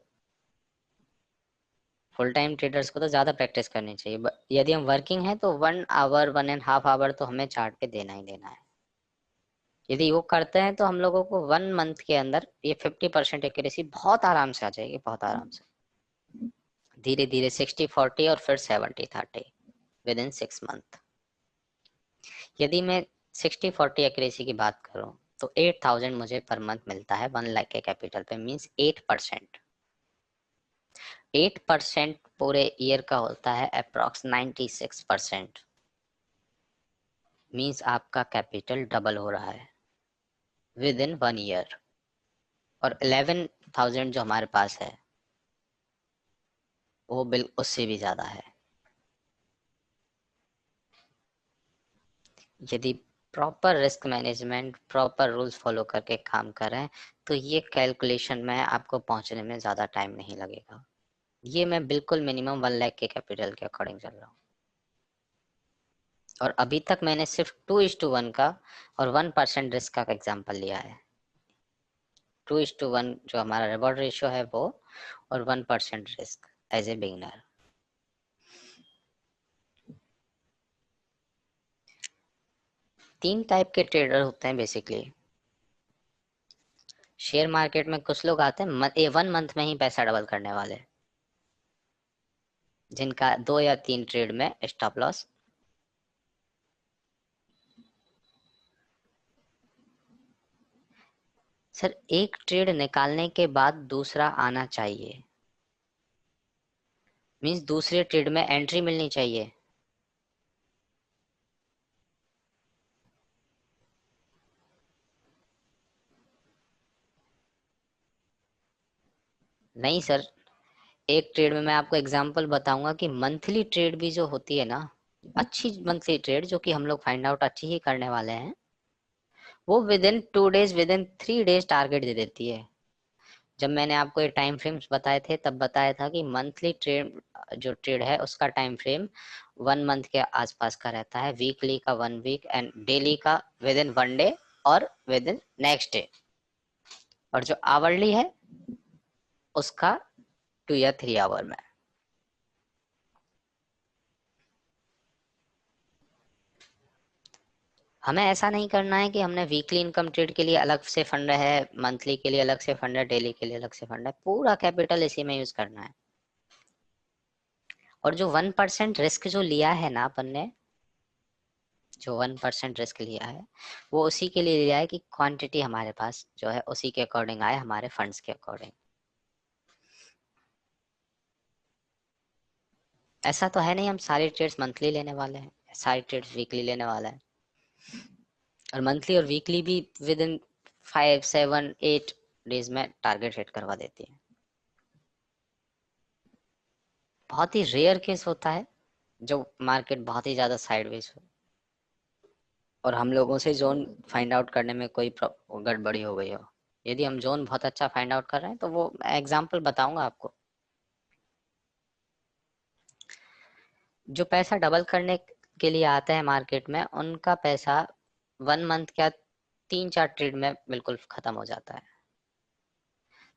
फुल टाइम ट्रेडर्स को तो ज्यादा प्रैक्टिस करनी चाहिए। यदि हम वर्किंग हैं तो 1 आवर 1.5 आवर तो हमें चार्ट पे देना ही देना है। यदि वो करते हैं तो हम लोगों को 1 मंथ के अंदर ये 50% एक्यूरेसी बहुत आराम से आ जाएगी, बहुत आराम से। धीरे धीरे 60-40 और फिर 70-30 विद इन 6 मंथ। यदि मैं 60-40 एक्यूरेसी की बात करूं तो 8000 मुझे पर मंथ मिलता है 1 लाख के कैपिटल पे, मींस 8%। 8% पूरे ईयर का होता है अप्रॉक्स 96%। मीन्स आपका कैपिटल डबल हो रहा है विद इन 1 ईयर। और 11,000 जो हमारे पास है वो बिल उससे भी ज्यादा है। यदि proper risk management, proper rules follow करके काम करें तो ये कैलकुलेशन में आपको पहुंचने में ज्यादा टाइम नहीं लगेगा। ये मैं बिल्कुल मिनिमम 1 लाख के कैपिटल के अकॉर्डिंग चल रहा हूँ। और अभी तक मैंने सिर्फ 2:1 का और 1% रिस्क का एग्जाम्पल लिया है। 2:1 जो हमारा रिवॉर्ड रेशियो है वो, और 1% रिस्क एज ए बिगिनर। तीन टाइप के ट्रेडर होते हैं बेसिकली। शेयर मार्केट में कुछ लोग आते हैं 1 मंथ में ही पैसा डबल करने वाले, जिनका 2 या 3 ट्रेड में स्टॉप लॉस। सर एक ट्रेड निकालने के बाद दूसरा आना चाहिए, मींस दूसरे ट्रेड में एंट्री मिलनी चाहिए। नहीं सर, एक ट्रेड में मैं आपको एग्जांपल बताऊंगा कि मंथली ट्रेड भी जो होती है ना, अच्छी मंथली ट्रेड जो कि हम लोग फाइंड आउट अच्छी ही करने वाले हैं, वो within 2 days, within 3 days target दे देती है। जब मैंने आपको ये टाइम फ्रेम्स बताए थे तब बताया था कि मंथली ट्रेड जो ट्रेड है उसका टाइम फ्रेम 1 मंथ के आसपास का रहता है, वीकली का 1 वीक, एंड डेली का विद इन 1 डे और विद इन नेक्स्ट डे, और जो आवरली है उसका 2 या 3 आवर में। हमें ऐसा नहीं करना है कि हमने वीकली इनकम ट्रेड के लिए अलग से फंड है, मंथली के लिए अलग से फंड है, डेली के लिए अलग से फंड है, पूरा कैपिटल इसी में यूज करना है। और जो 1% रिस्क जो लिया है ना अपन ने, जो 1% रिस्क लिया है वो उसी के लिए लिया है कि क्वांटिटी हमारे पास जो है उसी के अकॉर्डिंग आए, हमारे फंड्स के अकॉर्डिंग। ऐसा तो है नहीं हम सारी ट्रेड्स मंथली लेने वाले हैं, सारी ट्रेड्स वीकली लेने वाले हैं। और मंथली और वीकली भी विद इन 5, 7, 8 डेज में टारगेट हिट करवा देती है। बहुत ही रेयर केस होता है जो मार्केट बहुत ही ज्यादा साइडवेज हो और हम लोगों से जोन फाइंड आउट करने में कोई गड़बड़ी हो गई हो। यदि हम जोन बहुत अच्छा फाइंड आउट कर रहे हैं तो वो एग्जाम्पल बताऊंगा आपको। जो पैसा डबल करने के लिए आता है मार्केट में, उनका पैसा 1 मंथ क्या 3-4 ट्रेड में बिल्कुल खत्म हो जाता है।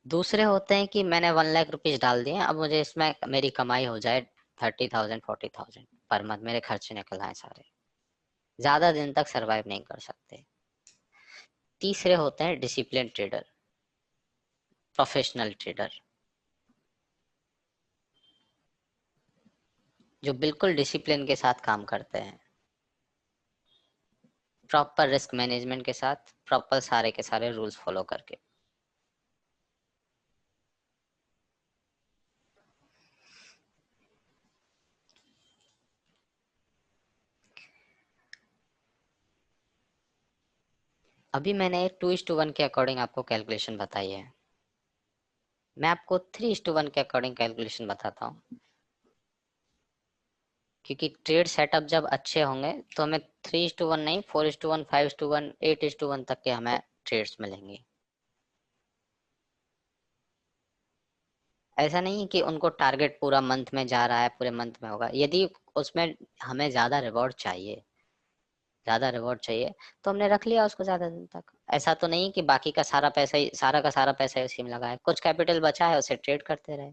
दूसरे होते हैं कि मैंने 1 लाख रुपीज डाल दिए, अब मुझे इसमें मेरी कमाई हो जाए 30,000 40,000 पर मंथ, मेरे खर्चे निकल आए सारे, ज्यादा दिन तक सरवाइव नहीं कर सकते। तीसरे होते हैं डिसिप्लिन ट्रेडर, प्रोफेशनल ट्रेडर, जो बिल्कुल डिसिप्लिन के साथ काम करते हैं, प्रॉपर रिस्क मैनेजमेंट के साथ, प्रॉपर सारे के सारे रूल्स फॉलो करके। अभी मैंने 2:1 के अकॉर्डिंग आपको कैलकुलेशन बताई है, मैं आपको 3:1 के अकॉर्डिंग कैलकुलेशन बताता हूँ। क्योंकि ट्रेड सेटअप जब अच्छे होंगे तो हमें 3:1 नहीं, 4:1, 5:1, 8:1 तक के हमें ट्रेड्स मिलेंगे। ऐसा नहीं कि उनको टारगेट पूरा मंथ में जा रहा है, पूरे मंथ में होगा। यदि उसमें हमें ज्यादा रिवॉर्ड चाहिए तो हमने रख लिया उसको ज्यादा दिन तक। ऐसा तो नहीं कि बाकी का सारा पैसा ही, सारा का सारा पैसा ही उसी में लगा है, कुछ कैपिटल बचा है उसे ट्रेड करते रहे।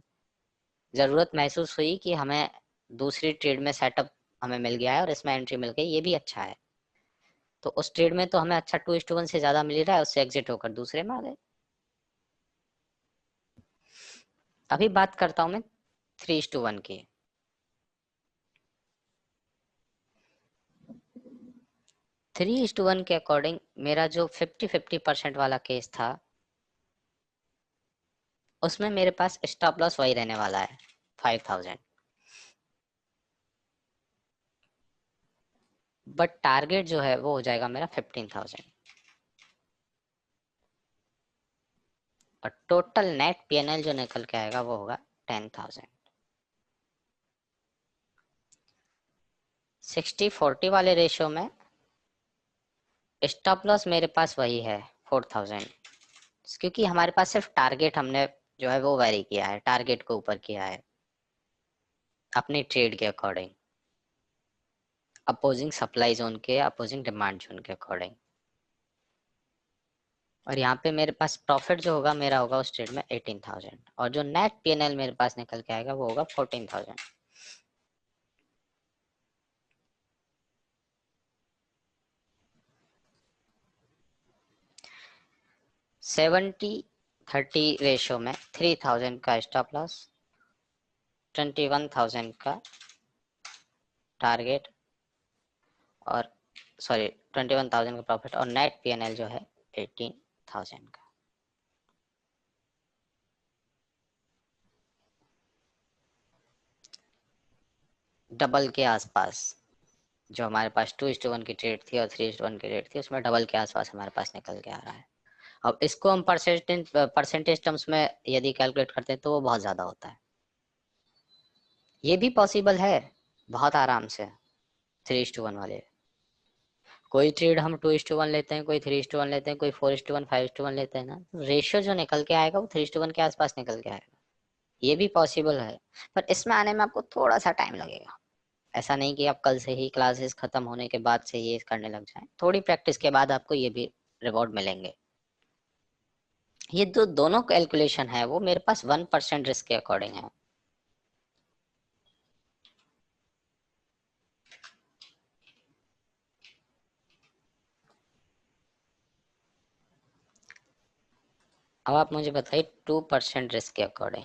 जरूरत महसूस हुई कि हमें दूसरी ट्रेड में सेटअप हमें मिल गया है और इसमें एंट्री मिल गई, ये भी अच्छा है, तो उस ट्रेड में तो हमें अच्छा 2:1 से ज्यादा मिल रहा है, उससे एग्जिट होकर दूसरे में आ गए। अभी बात करता हूँ मैं 3:1 की। 3:1 के अकॉर्डिंग मेरा जो 50-50% वाला केस था उसमें मेरे पास स्टॉप लॉस वही रहने वाला है 5000, बट टारगेट जो है वो हो जाएगा मेरा 15000 और टोटल नेट पीएनएल जो निकल के आएगा वो होगा 10000। 60-40 वाले रेशियो में स्टॉप लॉस मेरे पास वही है 4000, क्योंकि हमारे पास सिर्फ टारगेट हमने जो है वो वेरी किया है, टारगेट को ऊपर किया है अपनी ट्रेड के अकॉर्डिंग, अपोजिंग सप्लाई जोन के, अपोजिंग डिमांड जोन के अकॉर्डिंग। और यहाँ पे मेरे पास प्रॉफिट जो होगा मेरा होगा उस ट्रेड में 18000 और जो नेट पीएनएल मेरे पास निकल के आएगा वो होगा 14000। 70-30 रेशियो में 3000 का स्टॉप लॉस, 21,000 का टारगेट और 21,000 का प्रॉफिट और नेट पीएनएल जो है 18,000 का। डबल के आसपास जो हमारे पास 2:1 की ट्रेड थी और 3:1 की ट्रेड थी उसमें डबल के आसपास हमारे पास निकल के आ रहा है। अब इसको हम परसेंटेज टर्म्स में यदि कैलकुलेट करते हैं तो वो बहुत ज्यादा होता है। ये भी पॉसिबल है बहुत आराम से 3:1 वाले। कोई ट्रेड हम 2:1 लेते हैं, कोई 3:1 लेते हैं, कोई 4:1 5:1 लेते हैं ना, रेशियो जो निकल के आएगा वो 3:1 के आसपास निकल के आएगा। ये भी पॉसिबल है पर इसमें आने में आपको थोड़ा सा टाइम लगेगा। ऐसा नहीं कि आप कल से ही क्लासेस खत्म होने के बाद से ये करने लग जाएं, थोड़ी प्रैक्टिस के बाद आपको ये भी रिवॉर्ड मिलेंगे। ये दोनों कैलकुलेशन है वो मेरे पास 1% रिस्क के अकॉर्डिंग है। अब आप मुझे बताइए 2% रिस्क के अकॉर्डिंग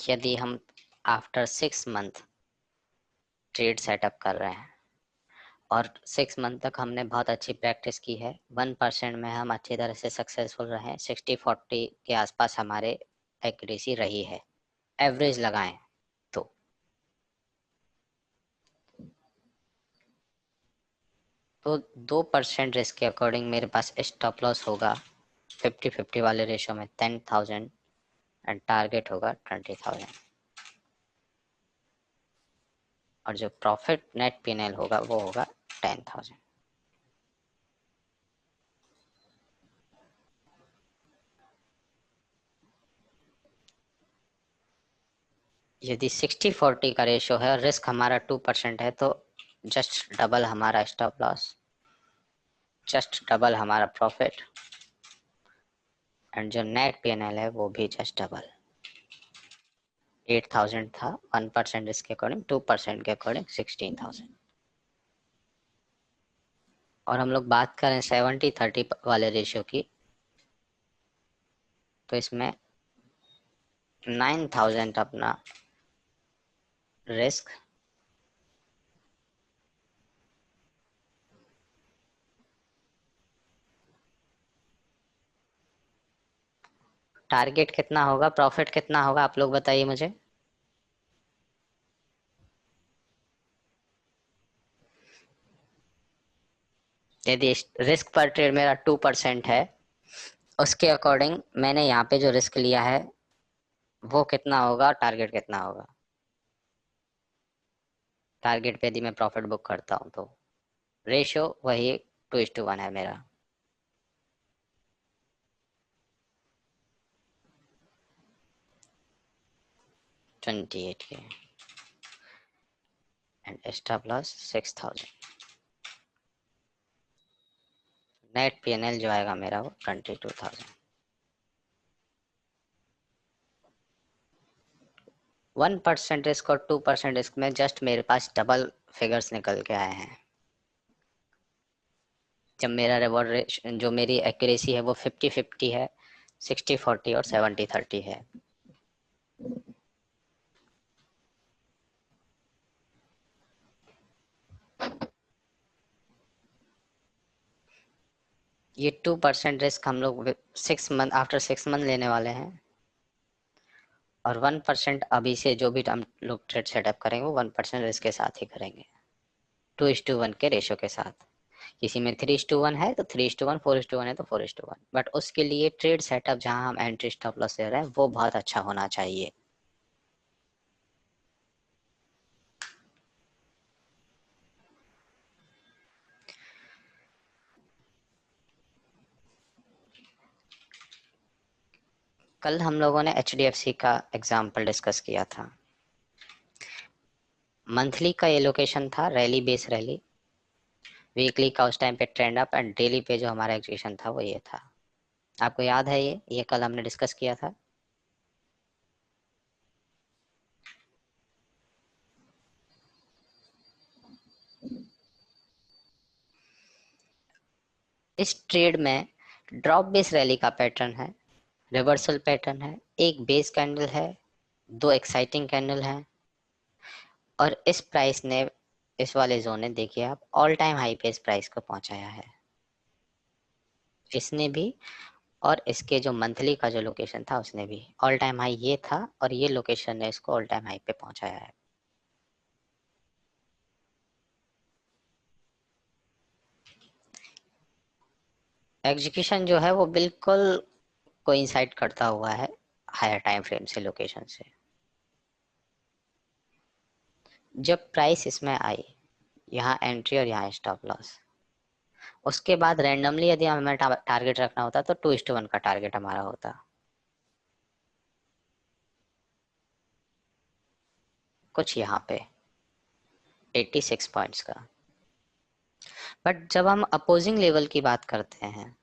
यदि हम आफ्टर 6 मंथ ट्रेड सेटअप कर रहे हैं और 6 मंथ तक हमने बहुत अच्छी प्रैक्टिस की है, 1% में हम अच्छी तरह से सक्सेसफुल रहे, 60-40 के आसपास हमारे एक्यूरेसी रही है, एवरेज लगाएं तो 2% रिस्क के अकॉर्डिंग मेरे पास स्टॉप लॉस होगा 50-50 वाले रेशो में 10,000 एंड टारगेट होगा 20,000 और जो प्रॉफिट नेट पीएनएल होगा वो होगा 10,000। यदि 60-40 का रेशियो है और रिस्क हमारा 2% है तो जस्ट डबल हमारा स्टॉप लॉस, जस्ट डबल हमारा प्रॉफिट एंड जो नेट पीएनएल है वो भी जस्ट डबल। 8,000 था 1% रिस्क के अकॉर्डिंग, 2% के अकॉर्डिंग 16,000। और हम लोग बात करें 70-30 वाले रेशियो की तो इसमें 9,000 अपना रिस्क, टारगेट कितना होगा, प्रॉफिट कितना होगा आप लोग बताइए मुझे। यदि रिस्क पर ट्रेड मेरा 2% है उसके अकॉर्डिंग मैंने यहाँ पे जो रिस्क लिया है वो कितना होगा, टारगेट कितना होगा। टारगेट पे यदि मैं प्रॉफिट बुक करता हूँ तो रेशियो वही 2:1 है मेरा। $28 के and stop loss 6,000। Net PNL जो आएगा मेरा वो 22,000। 1% रिस्क और 2% रिस्क में जस्ट मेरे पास डबल फिगर्स निकल के आए हैं। जब मेरा रिवॉर्ड जो मेरी एक्यूरेसी है वो 50-50 है, 60-40 और 70-30 है। ये 2% रिस्क हम लोग 6 मंथ आफ्टर 6 मंथ लेने वाले हैं, और 1% अभी से जो भी हम लोग ट्रेड सेटअप करेंगे वो 1% रिस्क के साथ ही करेंगे, 2:1 के रेशो के साथ। किसी में 3:1 है तो 3:1, 4:1 है तो 4:1, बट उसके लिए ट्रेड सेटअप जहां हम एंट्री स्टॉप लॉस ले रहे हैं वो बहुत अच्छा होना चाहिए। कल हम लोगों ने HDFC का एग्जाम्पल डिस्कस किया था। मंथली का ये लोकेशन था रैली बेस रैली, वीकली का उस टाइम पे ट्रेंड अप, एंड डेली पे जो हमारा एग्जीक्यूशन था वो ये था। आपको याद है ये कल हमने डिस्कस किया था। इस ट्रेड में ड्रॉप बेस रैली का पैटर्न है, रिवर्सल पैटर्न है, एक बेस कैंडल है, दो एक्साइटिंग कैंडल है, और इस प्राइस ने, इस वाले जोन ने देखिए आप ऑल टाइम हाई पे इस प्राइस को पहुंचाया है, इसने भी, और इसके जो मंथली का जो लोकेशन था उसने भी। ऑल टाइम हाई ये था और ये लोकेशन ने इसको ऑल टाइम हाई पे पहुंचाया है। एग्जीक्यूशन जो है वो बिल्कुल कोइंसाइड करता हुआ है हायर टाइम फ्रेम से, लोकेशन से। जब प्राइस इसमें आई, यहाँ एंट्री और यहाँ स्टॉप लॉस, उसके बाद रैंडमली यदि हमें टारगेट रखना होता तो 2:1 का टारगेट हमारा होता, कुछ यहाँ पे 86 पॉइंट्स का। बट जब हम अपोजिंग लेवल की बात करते हैं,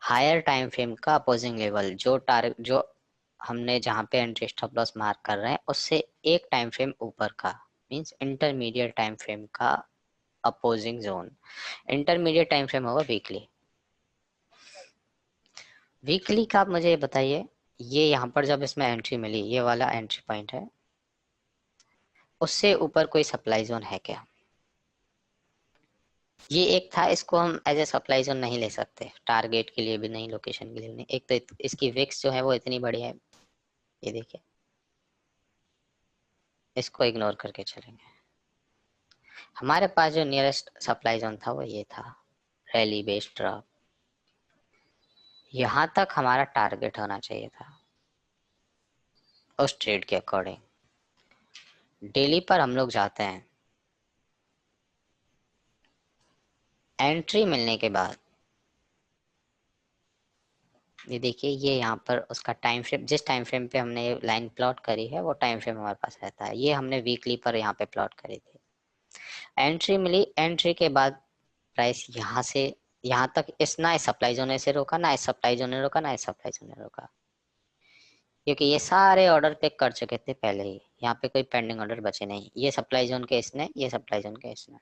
हायर टाइम फ्रेम का अपोजिंग लेवल, जो टारगेट जो हमने जहाँ पे एंट्री स्टॉप लॉस मार्क कर रहे हैं उससे एक टाइम फ्रेम ऊपर का, मींस इंटरमीडिएट टाइम फ्रेम का opposing zone. Intermediate time frame होगा वीकली। वीकली का आप मुझे ये बताइए, ये यहाँ पर जब इसमें एंट्री मिली, ये वाला एंट्री पॉइंट है, उससे ऊपर कोई सप्लाई जोन है क्या? ये एक था, इसको हम एज ए सप्लाई जोन नहीं ले सकते, टारगेट के लिए भी नहीं, लोकेशन के लिए भी नहीं। एक तो इसकी विक्स जो है वो इतनी बड़ी है, ये देखिए, इसको इग्नोर करके चलेंगे। हमारे पास जो नियरेस्ट सप्लाई जोन था वो ये था, रैली बेस्ड ड्रॉप। यहाँ तक हमारा टारगेट होना चाहिए था उस ट्रेड के अकॉर्डिंग। डेली पर हम लोग जाते हैं, एंट्री मिलने के बाद ये देखिए, ये यहाँ पर उसका टाइम फ्रेम, जिस टाइम फ्रेम पे हमने लाइन प्लॉट करी है वो टाइम फ्रेम हमारे पास रहता है। ये हमने वीकली पर यहाँ पे प्लॉट करी थी। एंट्री मिली, एंट्री के बाद प्राइस यहाँ से यहाँ तक, इस ना इस सप्लाई जोन से रोका, ना इस सप्लाई जोन ने रोका, ना इस सप्लाई जोन ने रोका, क्योंकि ये सारे ऑर्डर पे कर चुके थे पहले ही, यहाँ पे कोई पेंडिंग ऑर्डर बचे नहीं। ये सप्लाई जोन के इसने, ये सप्लाई जोन के इसने,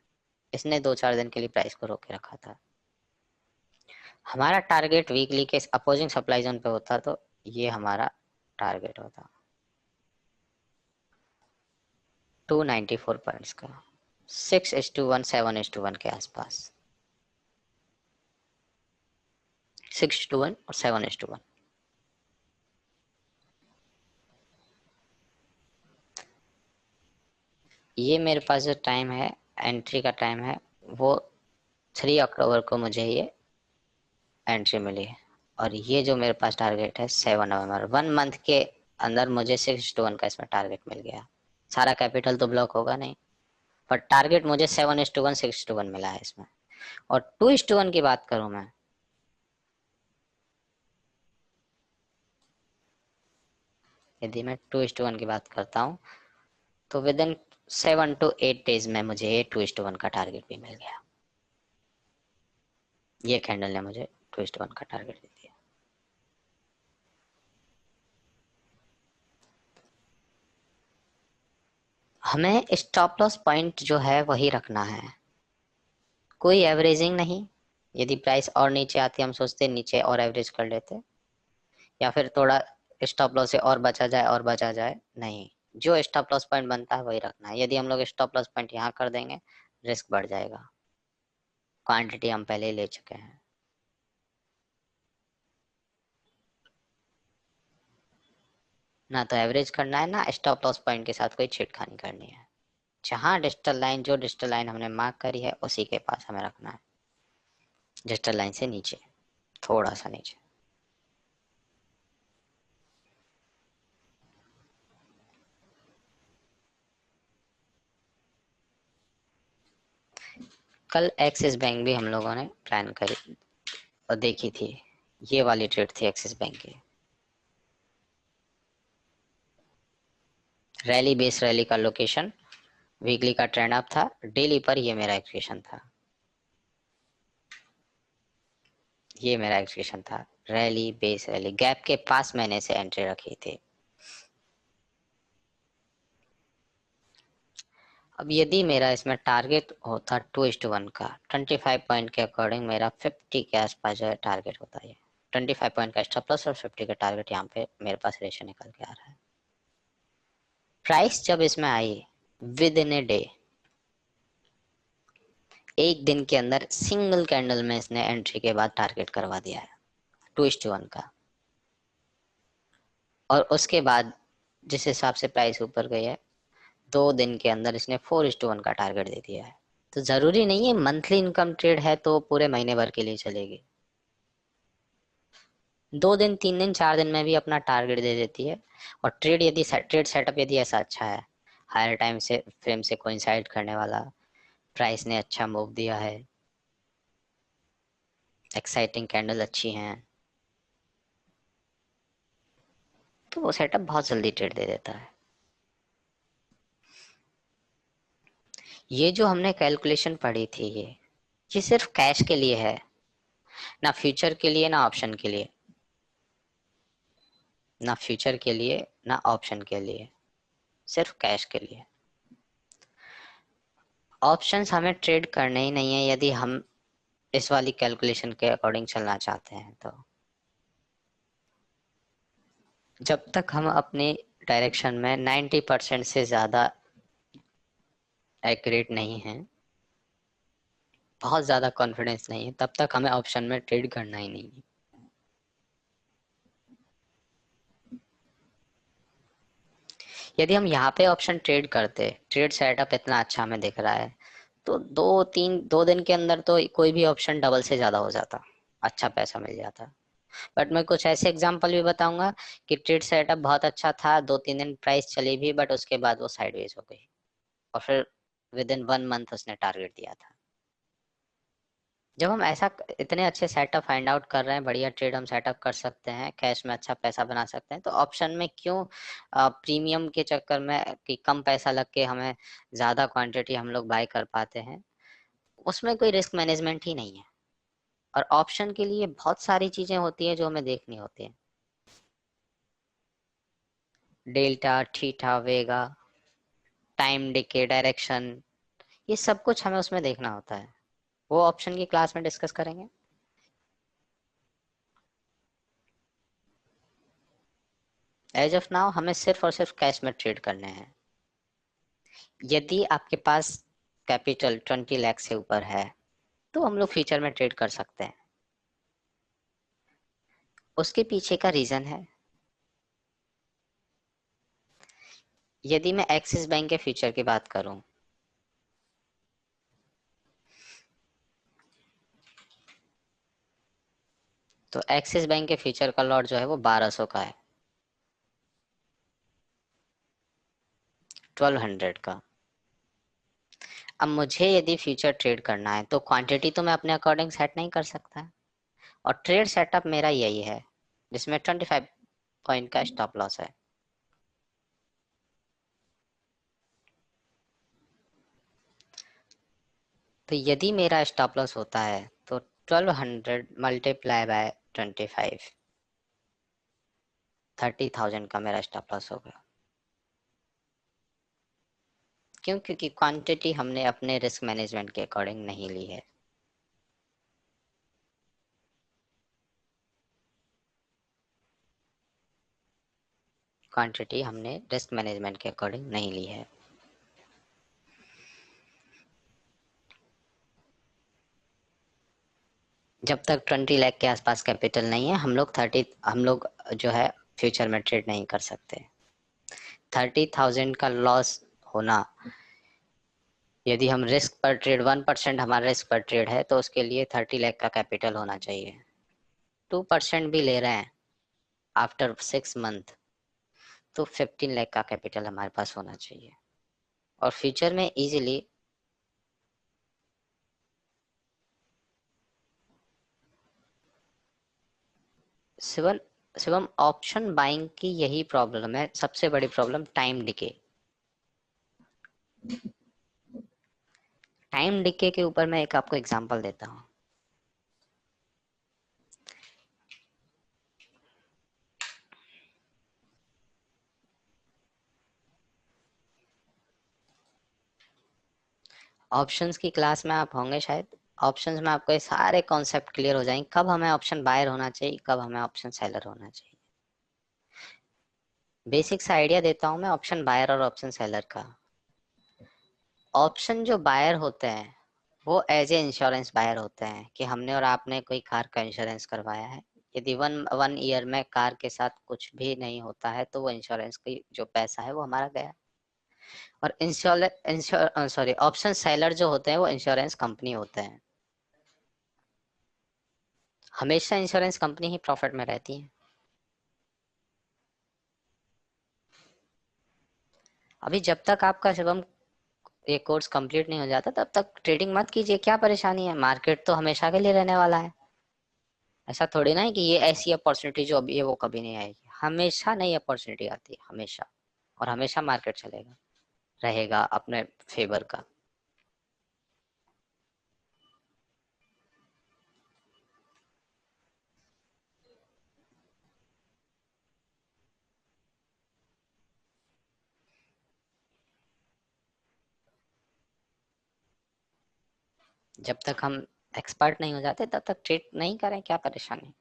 इसने 2-4 दिन के लिए प्राइस को रोके रखा था। हमारा टारगेट वीकली के अपोजिंग सप्लाई जोन पे होता तो ये हमारा टारगेट होता 294 पॉइंट्स का, 6:1, 7:1 के आसपास, 6:1 और 7:1। ये मेरे पास जो टाइम है, एंट्री का टाइम है, वो 3 अक्टूबर को मुझे ये एंट्री मिली है, और ये जो मेरे पास टारगेट है 7 नवंबर, 1 मंथ के अंदर मुझे 6:1 का इसमें टारगेट मिल गया। सारा कैपिटल तो ब्लॉक होगा नहीं, पर टारगेट मुझे 7:1, 6:1 मिला है इसमें। और 2:1 की बात करूं मैं, यदि मैं 2:1 की बात करता हूँ तो विद इन 7 to 8 डेज में मुझे ये 2:1 का टारगेट भी मिल गया। ये कैंडल ने मुझे 2:1 का टारगेट दे दिया। हमें स्टॉप लॉस पॉइंट जो है वही रखना है, कोई एवरेजिंग नहीं। यदि प्राइस और नीचे आती, हम सोचते नीचे और एवरेज कर लेते, या फिर थोड़ा स्टॉप लॉस से और बचा जाए, और बचा जाए, नहीं, जो स्टॉप लॉस पॉइंट बनता है वही रखना है। यदि हम लोग स्टॉप लॉस पॉइंट यहाँ कर देंगे, रिस्क बढ़ जाएगा, क्वांटिटी हम पहले ही ले चुके हैं। ना तो एवरेज करना है, ना स्टॉप लॉस पॉइंट के साथ कोई छेड़खानी करनी है। जहां डिजिटल लाइन, जो डिजिटल लाइन हमने मार्क करी है उसी के पास हमें रखना है, डिजिटल लाइन से नीचे, थोड़ा सा नीचे। कल एक्सिस बैंक भी हम लोगों ने प्लान करी और देखी थी, ये वाली ट्रेड थी एक्सिस बैंक की। रैली बेस रैली का लोकेशन, वीकली का ट्रेंड अप था, डेली पर ये मेरा एक्सप्रेशन था, ये मेरा एक्सप्रेशन था। रैली बेस रैली गैप के पास मैंने से एंट्री रखी थी। अब यदि मेरा इसमें टारगेट होता 2:1 का, 25 पॉइंट के अकॉर्डिंग मेरा 50 के आसपास जो है टारगेट होता है। 25 पॉइंट का स्टॉप लॉस और 50 का टारगेट, यहाँ पे मेरे पास रेशियो निकल के आ रहा है। प्राइस जब इसमें आई विद इन ए डे, एक दिन के अंदर सिंगल कैंडल में इसने एंट्री के बाद टारगेट करवा दिया है 2:1 का। और उसके बाद जिस हिसाब से प्राइस ऊपर गई है, 2 दिन के अंदर इसने 4:1 का टारगेट दे दिया है। तो जरूरी नहीं है मंथली इनकम ट्रेड है तो पूरे महीने भर के लिए चलेगी, 2 दिन 3 दिन 4 दिन में भी अपना टारगेट दे देती है। और ट्रेड यदि ट्रेड सेटअप यदि ऐसा अच्छा है, हायर टाइम से फ्रेम से कोइंसाइड करने वाला, प्राइस ने अच्छा मूव दिया है, एक्साइटिंग कैंडल अच्छी हैं, तो वो सेटअप बहुत जल्दी ट्रेड दे देता है। ये जो हमने कैलकुलेशन पढ़ी थी, ये सिर्फ कैश के लिए है, ना फ्यूचर के लिए ना ऑप्शन के लिए, ना फ्यूचर के लिए ना ऑप्शन के लिए, सिर्फ कैश के लिए। ऑप्शंस हमें ट्रेड करने ही नहीं है यदि हम इस वाली कैलकुलेशन के अकॉर्डिंग चलना चाहते हैं। तो जब तक हम अपनी डायरेक्शन में 90% से ज्यादा एक्यूरेट नहीं है, बहुत ज्यादा कॉन्फिडेंस नहीं है, तब तक हमें ऑप्शन में ट्रेड करना ही नहीं है। यदि हम यहाँ पे ऑप्शन ट्रेड करते, ट्रेड सेटअप इतना अच्छा हमें दिख रहा है, तो 2 दिन के अंदर तो कोई भी ऑप्शन डबल से ज्यादा हो जाता, अच्छा पैसा मिल जाता। बट मैं कुछ ऐसे एग्जांपल भी बताऊंगा कि ट्रेड सेटअप बहुत अच्छा था, 2-3 दिन प्राइस चली भी, बट उसके बाद वो साइडवेज हो गई और फिर विद इन 1 मंथ उसने टारगेट दिया था। जब हम ऐसा इतने अच्छे सेटअप फाइंड आउट कर रहे हैं, बढ़िया ट्रेड हम सेटअप कर सकते हैं, कैश में अच्छा पैसा बना सकते हैं, तो ऑप्शन में क्यों प्रीमियम के चक्कर में कि कम पैसा लग के हमें ज्यादा क्वांटिटी हम लोग बाय कर पाते हैं, उसमें कोई रिस्क मैनेजमेंट ही नहीं है। और ऑप्शन के लिए बहुत सारी चीजें होती है जो हमें देखनी होती है, डेल्टा, थीटा, वेगा, टाइम डिके, डायरेक्शन, ये सब कुछ हमें उसमें देखना होता है। वो ऑप्शन की क्लास में डिस्कस करेंगे। एज ऑफ नाउ हमें सिर्फ और सिर्फ कैश में ट्रेड करने हैं। यदि आपके पास कैपिटल 20 लाख से ऊपर है तो हम लोग फ्यूचर में ट्रेड कर सकते हैं। उसके पीछे का रीजन है, यदि मैं एक्सिस बैंक के फ्यूचर की बात करूं, तो एक्सिस बैंक के फ्यूचर का लॉट जो है वो 1200 का है, 1200 का। अब मुझे यदि फ्यूचर ट्रेड करना है तो क्वांटिटी तो मैं अपने अकॉर्डिंग सेट नहीं कर सकता, और ट्रेड सेटअप मेरा यही है जिसमें 25 पॉइंट का स्टॉप लॉस है। तो यदि मेरा स्टॉप लॉस होता है तो 1200 मल्टीप्लाई बाय 25, 30,000 का मेरा स्टॉप लॉस होगा। क्यों? क्योंकि क्वांटिटी हमने अपने रिस्क मैनेजमेंट के अकॉर्डिंग नहीं ली है। क्वांटिटी हमने रिस्क मैनेजमेंट के अकॉर्डिंग नहीं ली है। जब तक 20 लाख के आसपास कैपिटल नहीं है, हम लोग जो है फ्यूचर में ट्रेड नहीं कर सकते। 30,000 का लॉस होना, यदि हम रिस्क पर ट्रेड 1% हमारा रिस्क पर ट्रेड है तो उसके लिए 30 लाख का कैपिटल होना चाहिए। 2% भी ले रहे हैं आफ्टर 6 मंथ तो 15 लाख का कैपिटल हमारे पास होना चाहिए। और फ्यूचर में इजीली शिवम ऑप्शन बाइंग की यही प्रॉब्लम है, सबसे बड़ी problem time decay. Time decay के ऊपर मैं एक आपको एग्जांपल देता हूँ। ऑप्शंस की क्लास में आप होंगे शायद। ऑप्शंस में आपको ये सारे कॉन्सेप्ट क्लियर हो जाएंगे, कब हमें ऑप्शन बायर होना चाहिए, कब हमें ऑप्शन सेलर होना चाहिए। बेसिक सा आइडिया देता हूँ मैं ऑप्शन बायर और ऑप्शन सेलर का। ऑप्शन जो बायर होते हैं वो एज ए इंश्योरेंस बायर होते हैं कि हमने और आपने कोई कार का इंश्योरेंस करवाया है, यदि वन ईयर में कार के साथ कुछ भी नहीं होता है तो वो इंश्योरेंस की जो पैसा है वो हमारा गया। और ऑप्शन सेलर जो होते हैं वो इंश्योरेंस कंपनी होते हैं। हमेशा इंश्योरेंस कंपनी ही प्रॉफिट में रहती है। अभी जब तक आपका शिवम ये कोर्स कंप्लीट नहीं हो जाता तब तक ट्रेडिंग मत कीजिए, क्या परेशानी है, मार्केट तो हमेशा के लिए रहने वाला है। ऐसा थोड़ी ना है कि ये ऐसी अपॉर्चुनिटी जो अभी है वो कभी नहीं आएगी, हमेशा नई अपॉर्चुनिटी आती है हमेशा। और हमेशा मार्केट चलेगा, रहेगा अपने फेवर का। जब तक हम एक्सपर्ट नहीं हो जाते तब तक ट्रेड नहीं करें, क्या परेशानी।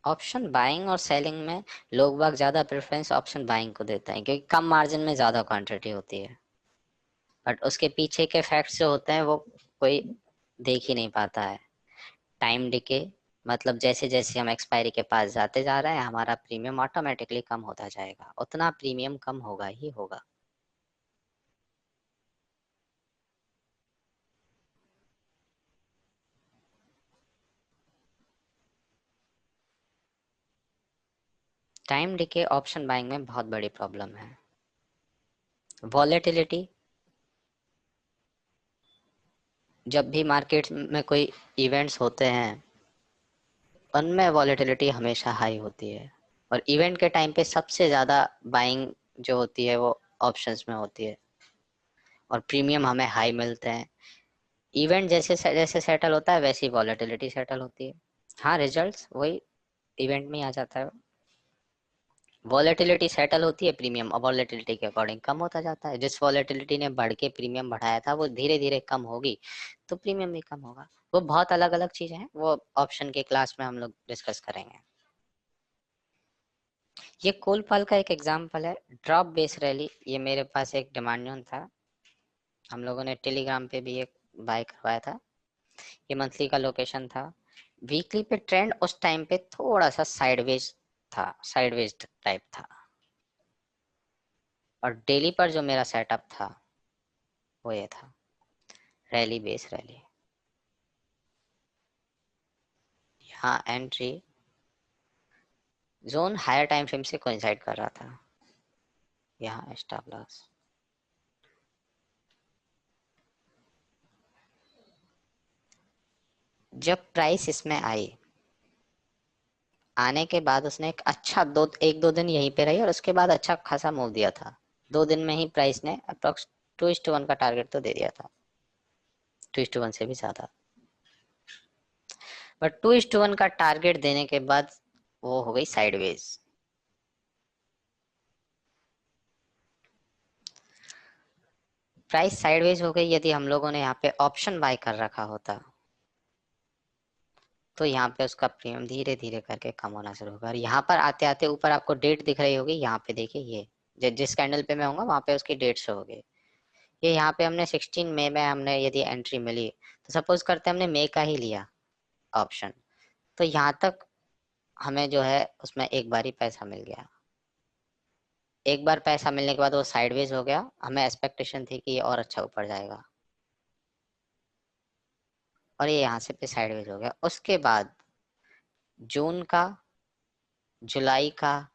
ऑप्शन बाइंग और सेलिंग में लोग बाग ज्यादा प्रेफरेंस ऑप्शन बाइंग को देते हैं क्योंकि कम मार्जिन में ज्यादा क्वांटिटी होती है, बट उसके पीछे के फैक्ट्स जो होते हैं वो कोई देख ही नहीं पाता है। टाइम डिके मतलब जैसे जैसे हम एक्सपायरी के पास जाते जा रहे हैं हमारा प्रीमियम ऑटोमेटिकली कम होता जाएगा, उतना प्रीमियम कम होगा ही होगा। टाइम डिके ऑप्शन बाइंग में बहुत बड़ी प्रॉब्लम है। वॉलेटिलिटी, जब भी मार्केट में कोई इवेंट्स होते हैं उनमें वॉलेटिलिटी हमेशा हाई होती है। और इवेंट के टाइम पे सबसे ज्यादा बाइंग जो होती है वो ऑप्शंस में होती है और प्रीमियम हमें हाई मिलते हैं। इवेंट जैसे जैसे सेटल होता है वैसी वॉलेटिलिटी सेटल होती है। हाँ, रिजल्ट्स वही इवेंट में ही आ जाता है। वॉलेटिलिटी सेटल होती है, प्रीमियम वॉलेटिलिटी के अकॉर्डिंग कम होता जाता है। जिस वॉलेटिलिटी ने बढ़ के प्रीमियम बढ़ाया था वो धीरे धीरे कम होगी तो प्रीमियम भी कम होगा। वो बहुत अलग अलग चीजें हैं, वो ऑप्शन के क्लास में हम लोग डिस्कस करेंगे। ये कोल पाल का एक एग्जांपल है, ड्रॉप बेस रैली। ये मेरे पास एक डिमांड था, हम लोगों ने टेलीग्राम पे भी एक बाय करवाया था। ये मंथली का लोकेशन था। वीकली पे ट्रेंड उस टाइम पे थोड़ा सा साइडवेज था, साइडवेज टाइप था। और डेली पर जो मेरा सेटअप था वो ये था, रैली बेस रैली। यहाँ entry zone higher time frame से कोइंसाइड कर रहा था। यहाँ स्टॉप लॉस। जब प्राइस इसमें आई, आने के बाद उसने एक अच्छा एक दो दिन यहीं पे रही और उसके बाद अच्छा खासा मूव दिया था। 2 दिन में ही प्राइस ने अप्रोक्स 2:1 का टारगेट तो दे दिया था, 2:1 से भी ज्यादा। बट 2:1 का टारगेट देने के बाद वो हो गई साइडवेज। प्राइस साइडवेज हो गई। यदि हम लोगों ने यहाँ पे ऑप्शन बाय कर रखा होता तो यहाँ पे उसका प्रीमियम धीरे धीरे करके कम होना शुरू होगा। और यहाँ पर आते आते ऊपर आपको डेट दिख रही होगी, यहाँ पे देखिए ये जिस कैंडल पे मैं हूँ वहां पे उसकी डेट शो होगी। ये यहाँ पे हमने 16 मई में हमने यदि एंट्री मिली तो सपोज करते हमने मई का ही लिया ऑप्शन, तो यहाँ तक हमें जो है उसमें एक बार ही पैसा मिल गया। एक बार पैसा मिलने के बाद वो साइडवेज हो गया, हमें एक्सपेक्टेशन थी कि ये और अच्छा ऊपर जाएगा, और ये यहाँ से पे साइडवेज हो गया। उसके बाद जून का, जुलाई का,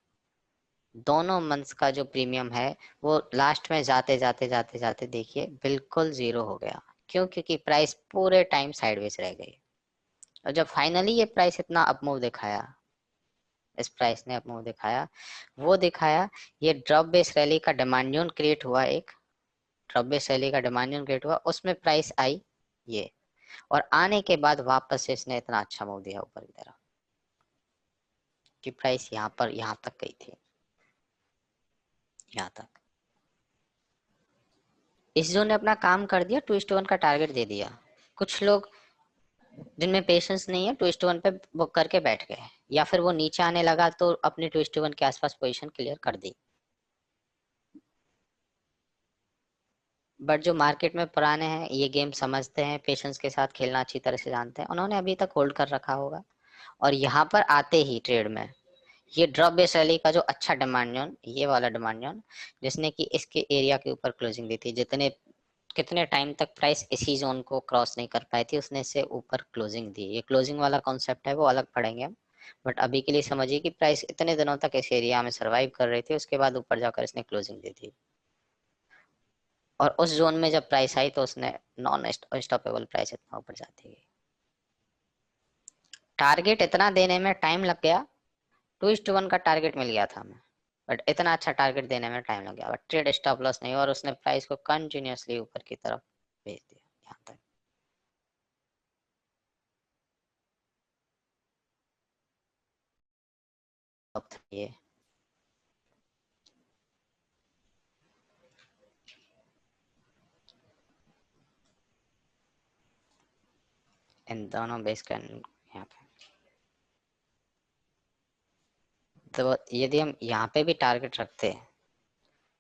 दोनों मंथ्स का जो प्रीमियम है वो लास्ट में जाते जाते जाते जाते देखिए बिल्कुल जीरो हो गया। क्यों? क्योंकि प्राइस पूरे टाइम साइडवेज रह गई। और जब फाइनली ये प्राइस इतना अपमूव दिखाया, इस प्राइस ने अपमूव दिखाया, वो दिखाया ये ड्रॉप बेस रैली का डिमांड जोन क्रिएट हुआ, एक ड्रॉप बेस रैली का डिमांड जोन क्रिएट हुआ, उसमें प्राइस आई ये, और आने के बाद वापस से इसने इतना अच्छा मूव दिया ऊपर की तरफ कि प्राइस यहाँ पर यहाँ तक गई थी, यहाँ तक। इस जोन ने अपना काम कर दिया, 2:1 का टारगेट दे दिया। कुछ लोग जिनमें पेशेंस नहीं है 2:1 पे बुक करके बैठ गए, या फिर वो नीचे आने लगा तो अपने 2:1 के आसपास पोजीशन क्लियर कर दी। बट जो मार्केट में पुराने हैं, ये गेम समझते हैं, पेशेंस के साथ खेलना अच्छी तरह से जानते हैं, उन्होंने अभी तक होल्ड कर रखा होगा। और यहाँ पर आते ही ट्रेड में ये ड्रॉप बेस रैली का जो अच्छा डिमांड जोन, ये वाला डिमांड जोन जिसने कि इसके एरिया के ऊपर क्लोजिंग दी थी, जितने कितने टाइम तक प्राइस इसी जोन को क्रॉस नहीं कर पाई थी, उसने इससे ऊपर क्लोजिंग दी। ये क्लोजिंग वाला कॉन्सेप्ट है वो अलग पढ़ेंगे हम, बट अभी के लिए समझिए कि प्राइस इतने दिनों तक इस एरिया में सरवाइव कर रही थी, उसके बाद ऊपर जाकर इसने क्लोजिंग दी थी। और उस जोन में जब प्राइस आई तो उसने नॉन स्टॉपेबल प्राइस इतना ऊपर जाती गई। टारगेट इतना देने में टाइम लग गया, 2:1 का टारगेट मिल गया था हमें, बट इतना अच्छा टारगेट देने में टाइम लग गया, बट ट्रेड स्टॉप लॉस नहीं हुआ और उसने प्राइस को कंटिन्यूअसली ऊपर की तरफ भेज दिया यहाँ तक। अब ये इन दोनों बेस कैंडल यहाँ पे, तो यदि हम यहाँ पे भी टारगेट रखते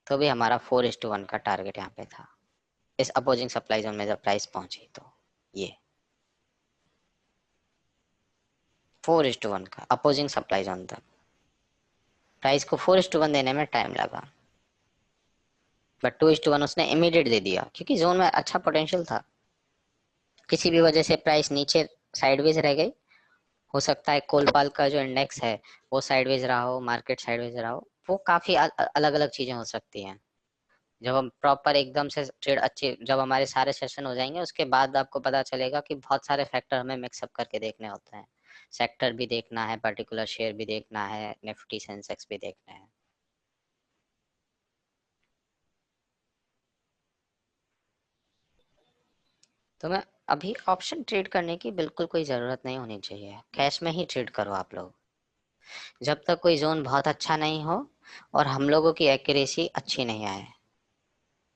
तो भी हमारा 4:1 का टारगेट यहाँ पे था, इस अपोजिंग सप्लाई जोन में जब प्राइस पहुंची तो ये 4:1 का अपोजिंग सप्लाई जोन था, प्राइस को 4:1 देने में टाइम लगा, बट 2:1 उसने इमीडिएट दे दिया क्योंकि जोन में अच्छा पोटेंशियल था। किसी भी वजह से प्राइस नीचे साइडवेज रह गई, हो सकता है कोलपाल का जो इंडेक्स है वो साइडवेज रहा हो, मार्केट साइडवेज रहा हो, वो काफी अलग अलग चीजें हो सकती हैं। जब हम प्रॉपर एकदम से ट्रेड अच्छे, जब हमारे सारे सेशन हो जाएंगे उसके बाद आपको पता चलेगा कि बहुत सारे फैक्टर हमें मिक्सअप करके देखने होते हैं। सेक्टर भी देखना है, पर्टिकुलर शेयर भी देखना है, निफ्टी सेंसेक्स भी देखना है। तो मैं अभी ऑप्शन ट्रेड करने की बिल्कुल कोई ज़रूरत नहीं होनी चाहिए, कैश में ही ट्रेड करो आप लोग, जब तक कोई जोन बहुत अच्छा नहीं हो और हम लोगों की एक्यूरेसी अच्छी नहीं आए,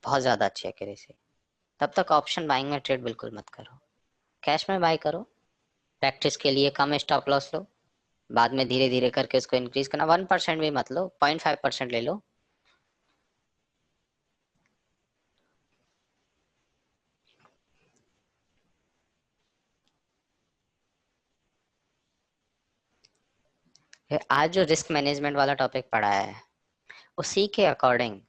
बहुत ज़्यादा अच्छी एक्यूरेसी, तब तक ऑप्शन बाइंग में ट्रेड बिल्कुल मत करो। कैश में बाय करो, प्रैक्टिस के लिए कम स्टॉप लॉस लो, बाद में धीरे धीरे करके उसको इंक्रीज करना, 1% भी मत लो, 0.5% ले लो। आज जो रिस्क मैनेजमेंट वाला टॉपिक पढ़ा है उसी के अकॉर्डिंग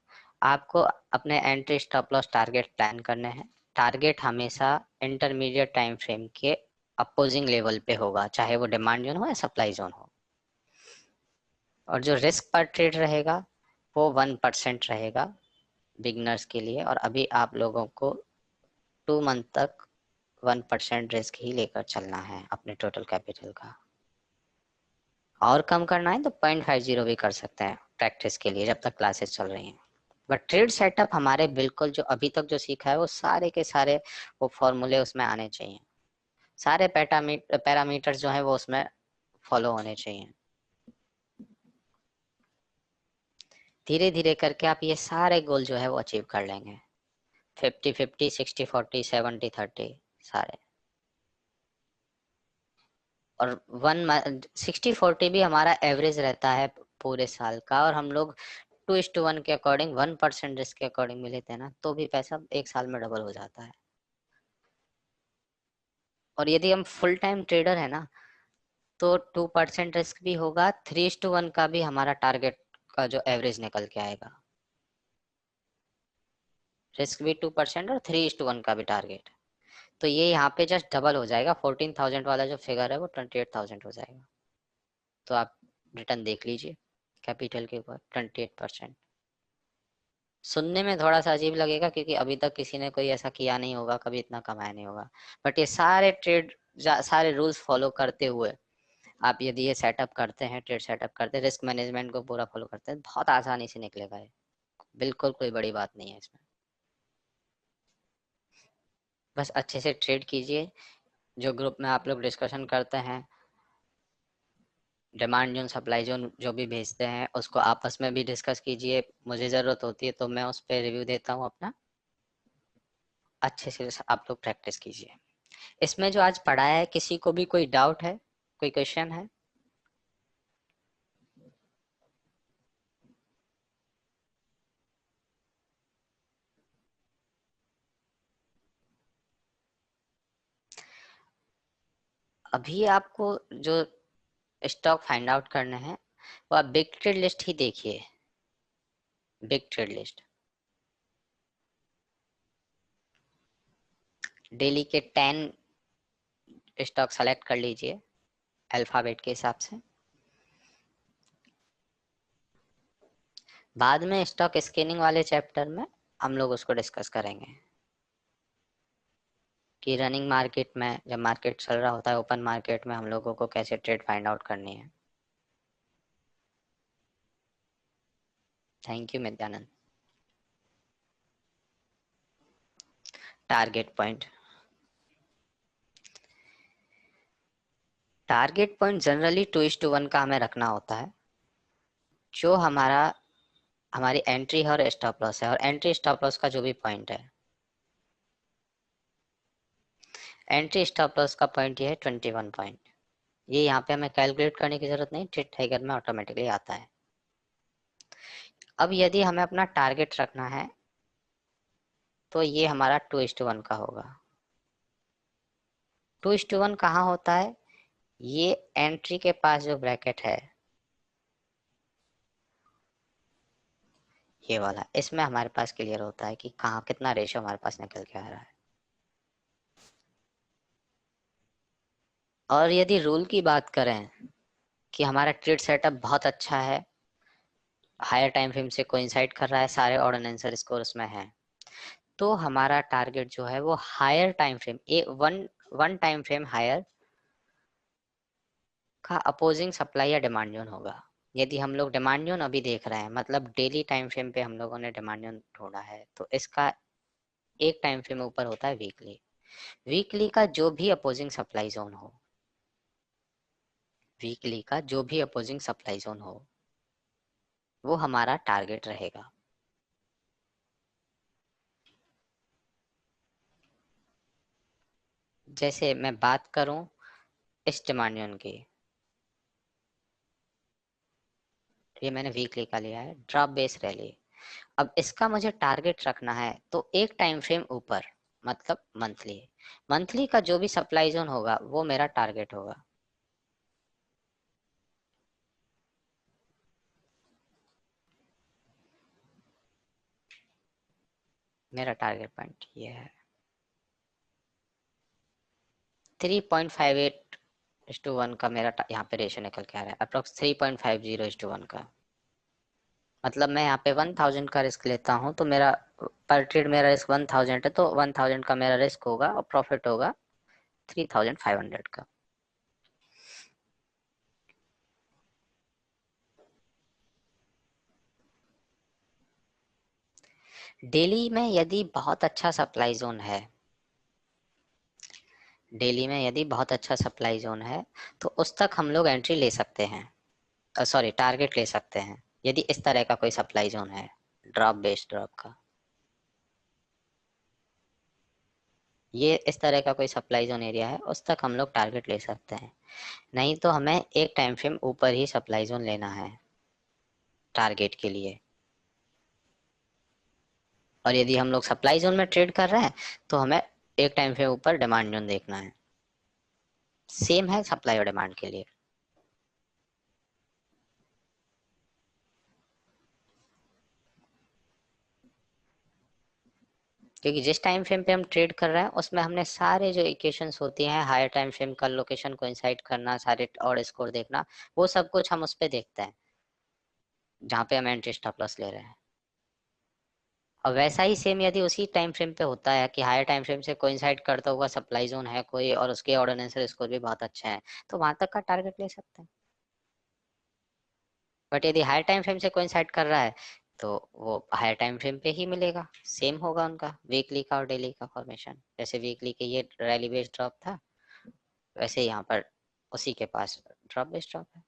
आपको अपने entry stop loss target plan करने हैं। टारगेट हमेशा इंटरमीडिएट टाइम फ्रेम के अपोजिंग लेवल पे होगा, चाहे वो डिमांड जोन हो या सप्लाई जोन हो। और जो रिस्क पर ट्रेड रहेगा वो 1% रहेगा बिगनर्स के लिए, और अभी आप लोगों को 2 मंथ तक 1% रिस्क ही लेकर चलना है अपने टोटल कैपिटल का। और कम करना है तो 0.50 भी कर सकते हैं प्रैक्टिस के लिए जब तक क्लासेस चल रही हैं। बट ट्रेड सेटअप हमारे बिल्कुल जो अभी तक जो सीखा है वो सारे के सारे वो फॉर्मूले उसमें आने चाहिए, सारे पैरामीटर्स जो है वो उसमें फॉलो होने चाहिए। धीरे धीरे करके आप ये सारे गोल जो है वो अचीव कर लेंगे, 50-50, 60-40, 70-30 सारे। और 60-40 भी हमारा एवरेज रहता है पूरे साल का, और हम लोग 2:1 के अकॉर्डिंग 1% रिस्क के अकॉर्डिंग भी लेते हैं ना, तो भी पैसा एक साल में डबल हो जाता है। और यदि हम फुल टाइम ट्रेडर है ना तो 2% रिस्क भी होगा, 3:1 का भी हमारा टारगेट का जो एवरेज निकल के आएगा। रिस्क भी 2% और 3:1 का भी टारगेट, तो ये यहाँ पे जस्ट डबल हो जाएगा। 14,000 वाला जो फिगर है वो 28,000 हो जाएगा। तो आप रिटर्न देख लीजिए कैपिटल के ऊपर 28%। सुनने में थोड़ा सा अजीब लगेगा क्योंकि अभी तक किसी ने कोई ऐसा किया नहीं होगा, कभी इतना कमाया नहीं होगा, बट ये सारे सारे रूल्स फॉलो करते हुए आप यदि ये सेटअप करते हैं, ट्रेड सेटअप करते हैं, रिस्क मैनेजमेंट को पूरा फॉलो करते हैं, बहुत आसानी से निकलेगा ये। बिल्कुल कोई बड़ी बात नहीं है इसमें। बस अच्छे से ट्रेड कीजिए। जो ग्रुप में आप लोग डिस्कशन करते हैं, डिमांड जोन सप्लाई जोन जो भी भेजते हैं उसको आपस में भी डिस्कस कीजिए। मुझे ज़रूरत होती है तो मैं उस पर रिव्यू देता हूँ अपना। अच्छे से आप लोग प्रैक्टिस कीजिए। इसमें जो आज पढ़ा है, किसी को भी कोई डाउट है, कोई क्वेश्चन है? अभी आपको जो स्टॉक फाइंड आउट करने हैं वो आप बिग ट्रेड लिस्ट ही देखिए। बिग ट्रेड लिस्ट डेली के 10 स्टॉक सेलेक्ट कर लीजिए अल्फाबेट के हिसाब से। बाद में स्टॉक स्कैनिंग वाले चैप्टर में हम लोग उसको डिस्कस करेंगे कि रनिंग मार्केट में, जब मार्केट चल रहा होता है ओपन मार्केट में, हम लोगों को कैसे ट्रेड फाइंड आउट करनी है। Thank you Nityanand. Target point, target point generally 2:1 का हमें रखना होता है। जो हमारी एंट्री है और स्टॉप लॉस है, और एंट्री स्टॉप लॉस का जो भी पॉइंट है, एंट्री स्टॉप लॉस का पॉइंट ये है 21 पॉइंट। ये यहाँ पे हमें कैलकुलेट करने की जरूरत नहीं, ट्रेड टाइगर में ऑटोमेटिकली आता है। अब यदि हमें अपना टारगेट रखना है तो ये हमारा 2:1 का होगा। 2:1 कहाँ होता है? ये एंट्री के पास जो ब्रैकेट है ये वाला, इसमें हमारे पास क्लियर होता है कि कहाँ कितना रेशो हमारे पास निकल के आ रहा है। और यदि रूल की बात करें कि हमारा ट्रेड सेटअप बहुत अच्छा है, हायर टाइम फ्रेम से कोइंसाइड कर रहा है, सारे ऑड एंड आंसर स्कोर उसमें है, तो हमारा टारगेट जो है वो higher time frame, one time frame higher का अपोजिंग सप्लाई या डिमांड जोन होगा। यदि हम लोग डिमांड जोन अभी देख रहे हैं, मतलब डेली टाइम फ्रेम पे हम लोगों ने डिमांड जोन ढूंढा है, तो इसका एक टाइम फ्रेम ऊपर होता है वीकली। वीकली का जो भी अपोजिंग सप्लाई जोन हो, वीकली का जो भी अपोजिंग सप्लाई जोन हो वो हमारा टारगेट रहेगा। जैसे मैं बात करूं इस डिमांड जोन की, ये मैंने वीकली का लिया है, ड्रॉप बेस रैली। अब इसका मुझे टारगेट रखना है तो एक टाइम फ्रेम ऊपर, मतलब मंथली, मंथली का जो भी सप्लाई जोन होगा वो मेरा टारगेट होगा। मेरा टारगेट पॉइंट ये है 3.58:1 का मेरा यहाँ पे रेशियो निकल के आ रहा है, अप्रोक्स 3.50:1 का। मतलब मैं यहाँ पे 1000 का रिस्क लेता हूँ तो मेरा पर ट्रेड मेरा रिस्क 1000 है, तो 1000 का मेरा रिस्क होगा और प्रॉफिट होगा 3500 का। डेली में यदि बहुत अच्छा सप्लाई जोन है, डेली में यदि बहुत अच्छा सप्लाई जोन है तो उस तक हम लोग एंट्री ले सकते हैं, सॉरी टारगेट ले सकते हैं, यदि इस तरह का कोई सप्लाई जोन है, ड्रॉप बेस्ड ड्रॉप का, ये इस तरह का कोई सप्लाई जोन एरिया है उस तक हम लोग टारगेट ले सकते हैं। नहीं तो हमें एक टाइम फ्रेम ऊपर ही सप्लाई जोन लेना है टारगेट के लिए। और यदि हम लोग सप्लाई जोन में ट्रेड कर रहे हैं तो हमें एक टाइम फ्रेम ऊपर डिमांड जोन देखना है। सेम है सप्लाई और डिमांड के लिए। क्योंकि जिस टाइम फ्रेम पे हम ट्रेड कर रहे हैं उसमें हमने सारे जो इक्वेशंस होती हैं, हायर टाइम फ्रेम का लोकेशन कोइंसाइड करना, सारे और स्कोर देखना, वो सब कुछ हम उस पे देखते हैं जहाँ पे हम एंट्री स्टॉप लॉस ले रहे हैं। और वैसा ही सेम यदि उसी टाइम फ्रेम पे होता है कि हायर टाइम फ्रेम से कोइंसाइड करता हुआ सप्लाई जोन है कोई और उसके ऑर्डिनेंशियल स्कोर भी बहुत अच्छा है, तो वहां तक का टारगेट ले सकते हैं। बट यदि हायर टाइम फ्रेम से कोइंसाइड कर रहा है तो वो हायर टाइम फ्रेम पे ही मिलेगा, सेम होगा उनका वीकली का और डेली का फॉर्मेशन। जैसे वीकली के ये रैली बेस्ड ड्रॉप था, वैसे यहाँ पर उसी के पास ड्रॉप बेस्ड ड्रॉप है।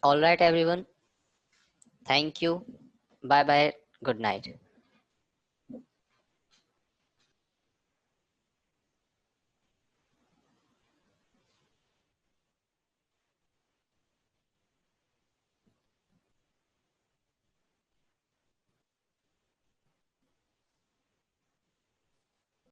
All right everyone, thank you, bye bye, good night.